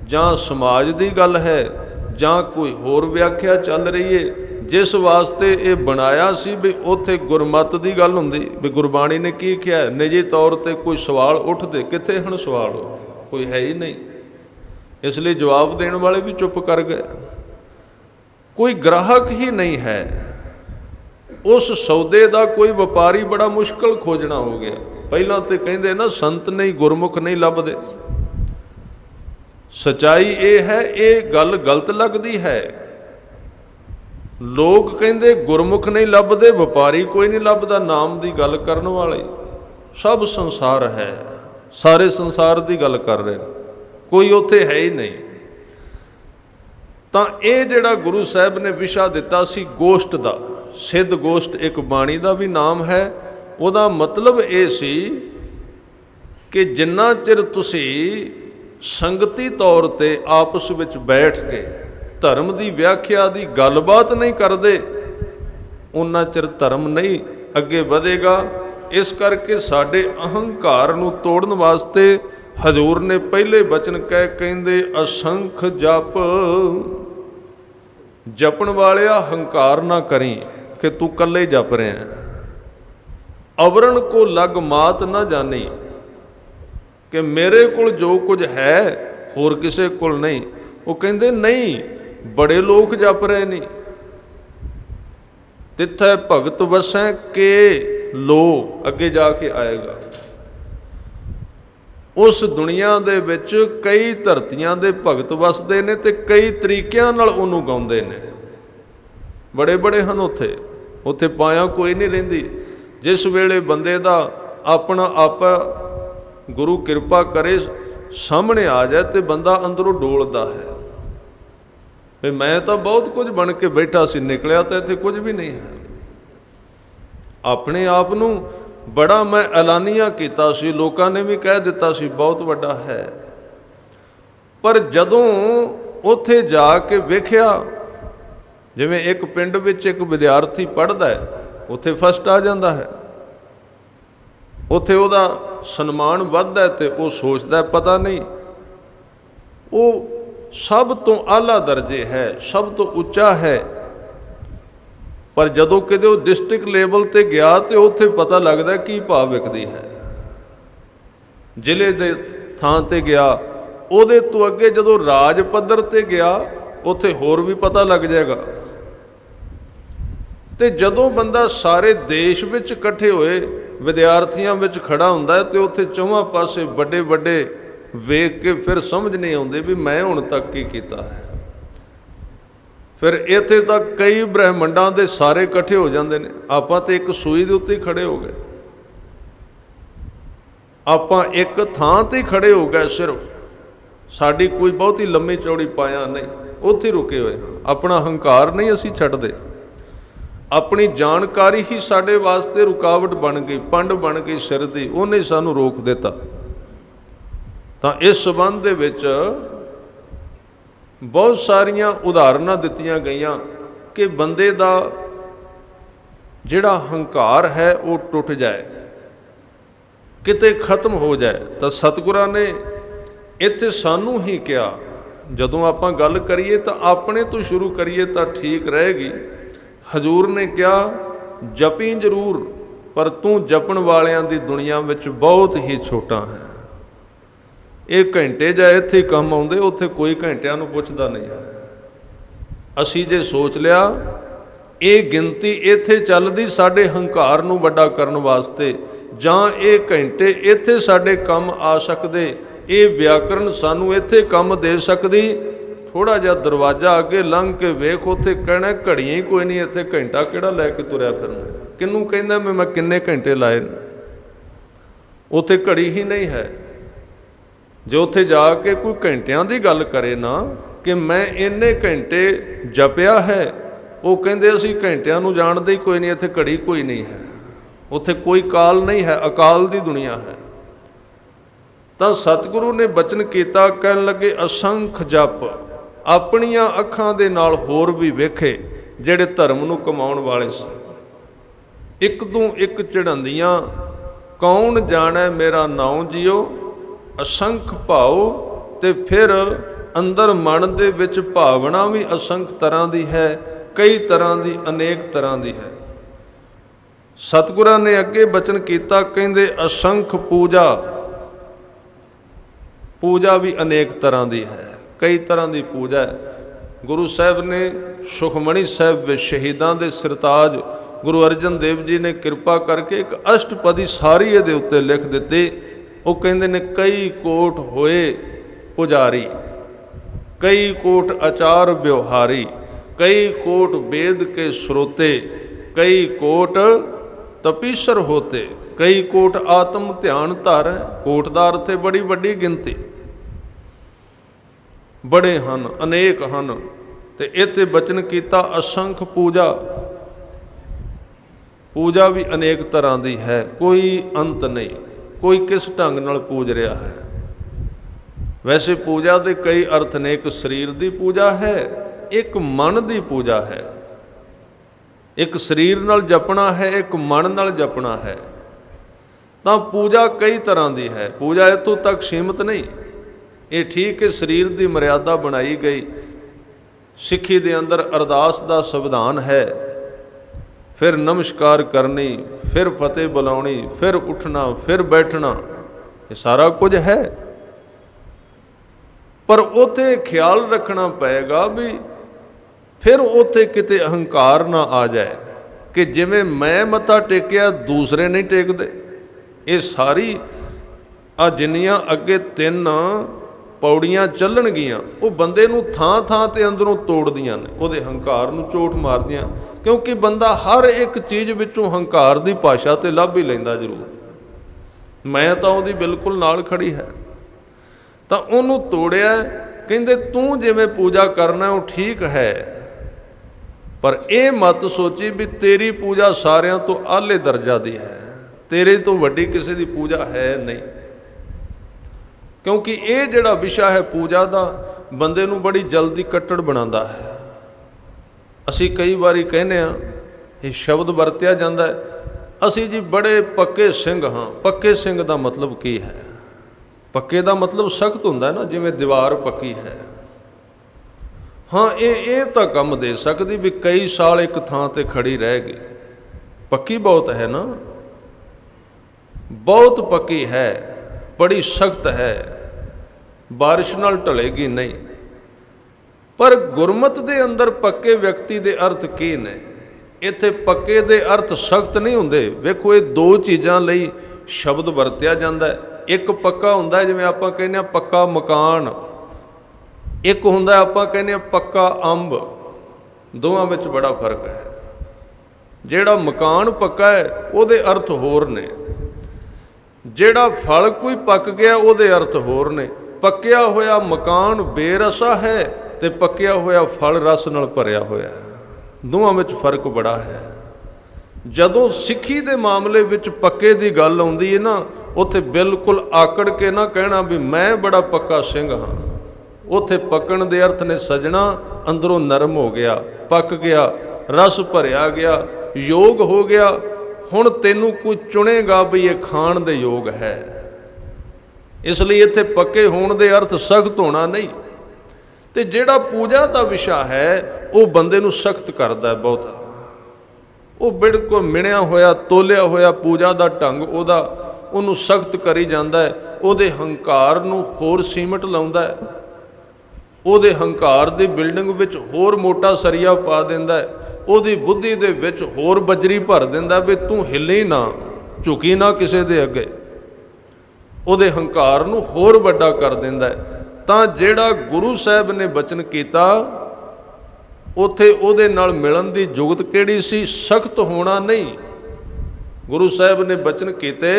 A: ਜਾਂ ਸਮਾਜ ਦੀ ਗੱਲ ਹੈ, ਜਾਂ ਕੋਈ ਹੋਰ ਵਿਆਖਿਆ ਚੱਲ ਰਹੀ ਹੈ। ਜਿਸ ਵਾਸਤੇ ਇਹ ਬਣਾਇਆ ਸੀ ਵੀ ਉੱਥੇ ਗੁਰਮਤਿ ਦੀ ਗੱਲ ਹੁੰਦੀ, ਵੀ ਗੁਰਬਾਣੀ ਨੇ ਕੀ ਕਿਹਾ। ਨਿੱਜੀ ਤੌਰ 'ਤੇ ਕੋਈ ਸਵਾਲ ਉੱਠਦੇ, ਕਿੱਥੇ ਹੁਣ ਸਵਾਲ? ਕੋਈ ਹੈ ਹੀ ਨਹੀਂ। ਇਸ ਲਈ ਜਵਾਬ ਦੇਣ ਵਾਲੇ ਵੀ ਚੁੱਪ ਕਰ ਗਏ। ਕੋਈ ਗ੍ਰਾਹਕ ਹੀ ਨਹੀਂ ਹੈ। ਉਸ ਸੌਦੇ ਦਾ ਕੋਈ ਵਪਾਰੀ ਬੜਾ ਮੁਸ਼ਕਲ ਖੋਜਣਾ ਹੋ ਗਿਆ। ਪਹਿਲਾਂ ਤੇ ਕਹਿੰਦੇ ਨਾ, ਸੰਤ ਨਹੀਂ ਗੁਰਮੁਖ ਨਹੀਂ ਲੱਭਦੇ। ਸੱਚਾਈ ਇਹ ਹੈ, ਇਹ ਗੱਲ ਗਲਤ ਲੱਗਦੀ ਹੈ। ਲੋਕ ਕਹਿੰਦੇ ਗੁਰਮੁਖ ਨਹੀਂ ਲੱਭਦੇ, ਵਪਾਰੀ ਕੋਈ ਨਹੀਂ ਲੱਭਦਾ। ਨਾਮ ਦੀ ਗੱਲ ਕਰਨ ਵਾਲੇ ਸਭ ਸੰਸਾਰ ਹੈ, ਸਾਰੇ ਸੰਸਾਰ ਦੀ ਗੱਲ ਕਰ ਰਹੇ, ਕੋਈ ਉੱਥੇ ਹੈ ਹੀ ਨਹੀਂ। ਤਾਂ ਇਹ ਜਿਹੜਾ ਗੁਰੂ ਸਾਹਿਬ ਨੇ ਵਿਸ਼ਾ ਦਿੱਤਾ ਸੀ ਗੋਸ਼ਟ ਦਾ, ਸਿੱਧ ਗੋਸ਼ਟ ਇੱਕ ਬਾਣੀ ਦਾ ਵੀ ਨਾਮ ਹੈ। ਉਹਦਾ ਮਤਲਬ ਇਹ ਸੀ ਕਿ ਜਿੰਨਾ ਚਿਰ ਤੁਸੀਂ ਸੰਗਤੀ ਤੌਰ ਤੇ ਆਪਸ ਵਿੱਚ ਬੈਠ ਕੇ ਧਰਮ ਦੀ ਵਿਆਖਿਆ ਦੀ ਗੱਲਬਾਤ ਨਹੀਂ ਕਰਦੇ, ਉਨਾ ਚਿਰ ਧਰਮ ਨਹੀਂ ਅੱਗੇ ਵਧੇਗਾ। ਇਸ ਕਰਕੇ ਸਾਡੇ ਅਹੰਕਾਰ ਨੂੰ ਤੋੜਨ ਵਾਸਤੇ ਹਜ਼ੂਰ ਨੇ ਪਹਿਲੇ ਬਚਨ ਕਹਿੰਦੇ, ਅਸੰਖ ਜਪ। ਜਪਣ ਵਾਲਿਆ ਹੰਕਾਰ ਨਾ ਕਰੀ ਕਿ ਤੂੰ ਇਕੱਲੇ ਜਪ ਰਿਹਾ। ਅਵਰਣ ਕੋ ਲਗ ਮਾਤ ਨਾ ਜਾਣੀ, ਕਿ ਮੇਰੇ ਕੋਲ ਜੋ ਕੁਝ ਹੈ ਹੋਰ ਕਿਸੇ ਕੋਲ ਨਹੀਂ। ਉਹ ਕਹਿੰਦੇ ਨਹੀਂ, ਬੜੇ ਲੋਕ ਜਪ ਰਹੇ ਨੇ। ਤਿੱਥੈ ਭਗਤ ਵਸੈ ਕੇ ਲੋ, ਅੱਗੇ ਜਾ ਕੇ ਆਏਗਾ। ਉਸ ਦੁਨੀਆ ਦੇ ਵਿੱਚ ਕਈ ਧਰਤੀਆਂ ਦੇ ਭਗਤ ਵਸਦੇ ਨੇ ਤੇ ਕਈ ਤਰੀਕਿਆਂ ਨਾਲ ਉਹਨੂੰ ਗਾਉਂਦੇ ਨੇ। ਬੜੇ ਬੜੇ ਹਨ ਉੱਥੇ ਪਾਇਆ ਕੋਈ ਨਹੀਂ ਰਹਿੰਦੀ। ਜਿਸ ਵੇਲੇ ਬੰਦੇ ਦਾ ਆਪਣਾ ਆਪਾ ਗੁਰੂ ਕਿਰਪਾ ਕਰੇ ਸਾਹਮਣੇ ਆ ਜਾਏ ਤੇ ਬੰਦਾ ਅੰਦਰੋਂ ਡੋਲਦਾ ਹੈ ਵੀ ਮੈਂ ਤਾਂ ਬਹੁਤ ਕੁਝ ਬਣ ਕੇ ਬੈਠਾ ਸੀ, ਨਿਕਲਿਆ ਤਾਂ ਇੱਥੇ ਕੁਝ ਵੀ ਨਹੀਂ ਹੈ। ਆਪਣੇ ਆਪ ਨੂੰ ਬੜਾ ਮੈਂ ਐਲਾਨੀਆਂ ਕੀਤਾ ਸੀ, ਲੋਕਾਂ ਨੇ ਵੀ ਕਹਿ ਦਿੱਤਾ ਸੀ ਬਹੁਤ ਵੱਡਾ ਹੈ। ਪਰ ਜਦੋਂ ਉੱਥੇ ਜਾ ਕੇ ਵੇਖਿਆ, ਜਿਵੇਂ ਇੱਕ ਪਿੰਡ ਵਿੱਚ ਇੱਕ ਵਿਦਿਆਰਥੀ ਪੜ੍ਹਦਾ ਹੈ, ਉੱਥੇ ਫਸਟ ਆ ਜਾਂਦਾ ਹੈ, ਉੱਥੇ ਉਹਦਾ ਸਨਮਾਨ ਵੱਧਦਾ ਤੇ ਉਹ ਸੋਚਦਾ ਪਤਾ ਨਹੀਂ ਉਹ ਸਭ ਤੋਂ ਆਲਾ ਦਰਜੇ ਹੈ, ਸਭ ਤੋਂ ਉੱਚਾ ਹੈ। ਪਰ ਜਦੋਂ ਕਿਤੇ ਉਹ ਡਿਸਟ੍ਰਿਕਟ ਲੈਵਲ ਤੇ ਗਿਆ ਤੇ ਉੱਥੇ ਪਤਾ ਲੱਗਦਾ ਕੀ ਭਾਵ ਵਿਕਦੀ ਹੈ। ਜ਼ਿਲ੍ਹੇ ਦੇ ਥਾਂ ਤੇ ਗਿਆ, ਉਹਦੇ ਤੋਂ ਅੱਗੇ ਜਦੋਂ ਰਾਜ ਪੱਧਰ ਤੇ ਗਿਆ, ਉੱਥੇ ਹੋਰ ਵੀ ਪਤਾ ਲੱਗ ਜਾਏਗਾ। ਤੇ ਜਦੋਂ ਬੰਦਾ ਸਾਰੇ ਦੇਸ਼ ਵਿੱਚ ਇਕੱਠੇ ਹੋਏ ਵਿਦਿਆਰਥੀਆਂ ਵਿੱਚ ਖੜਾ ਹੁੰਦਾ ਤੇ ਉੱਥੇ ਚੌਹਾਂ ਪਾਸੇ ਵੱਡੇ ਵੱਡੇ ਵੇਖ ਕੇ ਫਿਰ ਸਮਝ ਨਹੀਂ ਆਉਂਦੀ ਵੀ ਮੈਂ ਹੁਣ ਤੱਕ ਕੀ ਕੀਤਾ ਹੈ। ਫਿਰ ਇੱਥੇ ਤਾਂ ਕਈ ਬ੍ਰਹਿਮੰਡਾਂ ਦੇ ਸਾਰੇ ਇਕੱਠੇ ਹੋ ਜਾਂਦੇ ਨੇ। ਆਪਾਂ ਤੇ ਇੱਕ ਸੂਈ ਦੇ ਉੱਤੇ ਹੀ ਖੜੇ ਹੋ ਗਏ, ਆਪਾਂ ਇੱਕ ਥਾਂ ਤੇ ਹੀ ਖੜੇ ਹੋ ਗਏ। ਸਿਰਫ ਸਾਡੀ ਕੋਈ ਬਹੁਤੀ ਲੰਮੀ ਚੌੜੀ ਪਾਇਆ ਨਹੀਂ, ਉੱਥੇ ਰੁਕੇ ਹੋਏ ਹਾਂ। ਆਪਣਾ ਹੰਕਾਰ ਨਹੀਂ ਅਸੀਂ ਛੱਡਦੇ, ਆਪਣੀ ਜਾਣਕਾਰੀ ਹੀ ਸਾਡੇ ਵਾਸਤੇ ਰੁਕਾਵਟ ਬਣ ਗਈ, ਪੰਡ ਬਣ ਗਈ ਸਿਰ ਦੀ, ਉਹਨੇ ਸਾਨੂੰ ਰੋਕ ਦਿੱਤਾ। ਤਾਂ ਇਸ ਸੰਬੰਧ ਦੇ ਵਿੱਚ ਬਹੁਤ ਸਾਰੀਆਂ ਉਦਾਹਰਨਾਂ ਦਿੱਤੀਆਂ ਗਈਆਂ ਕਿ ਬੰਦੇ ਦਾ ਜਿਹੜਾ ਹੰਕਾਰ ਹੈ ਉਹ ਟੁੱਟ ਜਾਏ, ਕਿਤੇ ਖਤਮ ਹੋ ਜਾਏ। ਤਾਂ ਸਤਿਗੁਰਾਂ ਨੇ ਇੱਥੇ ਸਾਨੂੰ ਹੀ ਕਿਹਾ, ਜਦੋਂ ਆਪਾਂ ਗੱਲ ਕਰੀਏ ਤਾਂ ਆਪਣੇ ਤੋਂ ਸ਼ੁਰੂ ਕਰੀਏ ਤਾਂ ਠੀਕ ਰਹੇਗੀ। ਹਜ਼ੂਰ ਨੇ ਕਿਹਾ ਜਪੀ ਜ਼ਰੂਰ, ਪਰ ਤੂੰ ਜਪਣ ਵਾਲਿਆਂ ਦੀ ਦੁਨੀਆ ਵਿੱਚ ਬਹੁਤ ਹੀ ਛੋਟਾ ਹੈ। ਇਹ ਘੰਟੇ ਜਾਂ ਇੱਥੇ ਕੰਮ ਆਉਂਦੇ, ਉੱਥੇ ਕੋਈ ਘੰਟਿਆਂ ਨੂੰ ਪੁੱਛਦਾ ਨਹੀਂ ਹੈ। ਅਸੀਂ ਜੇ ਸੋਚ ਲਿਆ ਇਹ ਗਿਣਤੀ ਇੱਥੇ ਚੱਲਦੀ ਸਾਡੇ ਹੰਕਾਰ ਨੂੰ ਵੱਡਾ ਕਰਨ ਵਾਸਤੇ, ਜਾਂ ਇਹ ਘੰਟੇ ਇੱਥੇ ਸਾਡੇ ਕੰਮ ਆ ਸਕਦੇ, ਇਹ ਵਿਆਕਰਣ ਸਾਨੂੰ ਇੱਥੇ ਕੰਮ ਦੇ ਸਕਦੀ, थोड़ा जिहा दरवाजा अगे लंघ के वेख, उत्थे कहना घड़ियां ही कोई नहीं, इत्थे घंटा किहड़ा लैके तुरया फिरना, किनू कहंदा मैं किन्ने घंटे लाए ने, उत्थे घड़ी ही नहीं है। जो उत्थे जाके कोई घंटियां दी गल करे ना कि मैं इन्ने घंटे जपिया है, वो कहंदे असीं घंटियां नूं जाणदे ही कोई नहीं, इत्थे घड़ी कोई नहीं है, उत्थे कोई काल नहीं है, अकाल दी दुनिया है। ਤਾਂ सतगुरु ने बचन किया, कहन लगे असंख जप अपनियां अखां दे नाल होर भी वेखे ਜਿਹੜੇ धर्म ਨੂੰ कमाउण वाले सी। एक तू एक चढ़ांदियां कौन जाने मेरा नाउं जियो, असंख भाव ते फिर अंदर मन दे विच भावना भी असंख तरह दी है, कई तरह दी, अनेक तरह दी है। सतगुरां ने अगे बचन किया, कहंदे असंख पूजा, पूजा भी अनेक तरह की है, कई तरह की पूजा है। गुरु साहब ने सुखमणी साहब शहीदां दे सिरताज गुरु अर्जन देव जी ने कृपा करके एक अष्टपदी सारी ये उत्ते लिख दिते। वो कहते ने कई कोट होए पुजारी, कई कोट आचार व्यवहारी, कई कोट वेद के स्रोते, कई कोट तपीसर होते, कई कोट आत्म ध्यान धर। कोटदार थे बड़ी वड्डी गिनती, बड़े हन, अनेक हन। ते इत्थे बचन किया असंख पूजा, पूजा भी अनेक तरह की है, कोई अंत नहीं, कोई किस ढंग नाल पूज रहा है। वैसे पूजा के कई अर्थ ने, एक शरीर की पूजा है, एक मन की पूजा है। एक शरीर नाल जपना है, एक मन नाल जपना है। तो पूजा कई तरह की है, पूजा इतों तक सीमित नहीं। ये ठीक है, शरीर की मर्यादा बनाई गई। सिक्खी दे अंदर अरदास का संविधान है, फिर नमस्कार करनी, फिर फतेह बुलानी, फिर उठना, फिर बैठना, ये सारा कुछ है। पर उते ख्याल रखना पएगा भी फिर उते किते अहंकार ना आ जाए कि जिवें मैं मत्था टेकिया दूसरे नहीं टेकते। ये सारी आ जिन्नियां अगे तीन पौड़ियां चलणगियां, वो बंदे नूं थां थां ते अंदरों तोड़दियां ने, उहदे हंकार नूं चोट मारदियां। क्योंकि बंदा हर एक चीज़ विचों हंकार की भाषा तो लभ ही लैंदा जरूर, मैं तो उहदी बिल्कुल नाल खड़ी है। तो उहनूं तोड़िया, कहंदे तूं जिवें पूजा करना वो ठीक है, पर यह मत सोची भी तेरी पूजा सारियां तो आले दर्जा की है, तेरे तो वड्डी किसी की पूजा है नहीं। क्योंकि ये जिहड़ा विषय है पूजा का, बंदे नूं बड़ी जल्दी कट्टड़ बनाता है। असी कई बारी कहने ये शब्द वरत्या जाता है, असी जी बड़े पक्के सिंह हाँ। पक्के सिंह का मतलब की है? पक्के का मतलब सख्त हुंदा है ना, जिवें दीवार पक्की है। हाँ, ये तो कम दे सकती भी कई साल एक थां ते खड़ी रह गई। पक्की बहुत है ना, बहुत पक्की है, बड़ी सख्त है, बारिश नाल ढलेगी नहीं। पर गुरमत दे अंदर पक्के व्यक्ति दे अर्थ की ने? इत्थे पक्के दे अर्थ सख्त नहीं हुंदे। वेखो ये दो चीज़ां लई शब्द वरत्या जांदा है। एक पक्का हुंदा है, जिवें आपां कहने पक्का मकान, एक हुंदा आपां कहने पक्का अंब। दोवां विच बड़ा फर्क है। जिहड़ा मकान पक्का है उहदे अर्थ होर ने, जिहड़ा फल कोई पक गया उहदे अर्थ होर ने। पक्या होया मकान बेरसा है ते पक्या होया फल रस नाल भरिया होया, दोवां विच फर्क बड़ा है। जदों सिੱਖੀ दे मामले विच पक्के दी गल आउंदी है ना, उत्थे बिल्कुल आकड़ के ना कहना भी मैं बड़ा पक्का सिंह हाँ। उत्थे पकण दे अर्थ ने सजना अंदरों नरम हो गया, पक गया, रस भरिया गया, योग हो गया। हुण तैनूं कोई चुनेगा भी ये खाण दे योग है। इसलिए इत्थे पक्के होण दे अर्थ सख्त होना नहीं। ते जिहड़ा पूजा का विषय है वो बंदे नूं सख्त करदा है बहुत। वो बिल्कुल मिणिया होया तोलिया होया पूजा का ढंग उहदा उहनूं सख्त करी जांदा है। उहदे हंकार नूं होर सीमट लाउंदा है, उहदे हंकार दी बिल्डिंग विच होर मोटा सरिया पा दिंदा है, उहदी बुद्धि दे विच होर बजरी भर दिंदा भी तूं हिली ना, झुकी ना किसी दे अगे। उहदे हंकार नूं होर वड्डा कर दिंदा है। ਤਾਂ ਜਿਹੜਾ ਗੁਰੂ ਸਾਹਿਬ ਨੇ ਬਚਨ ਕੀਤਾ ਉੱਥੇ ਉਹਦੇ ਨਾਲ ਮਿਲਣ ਦੀ ਜੁਗਤ ਕਿਹੜੀ ਸੀ? ਸਖਤ ਹੋਣਾ ਨਹੀਂ। ਗੁਰੂ ਸਾਹਿਬ ਨੇ ਬਚਨ ਕੀਤੇ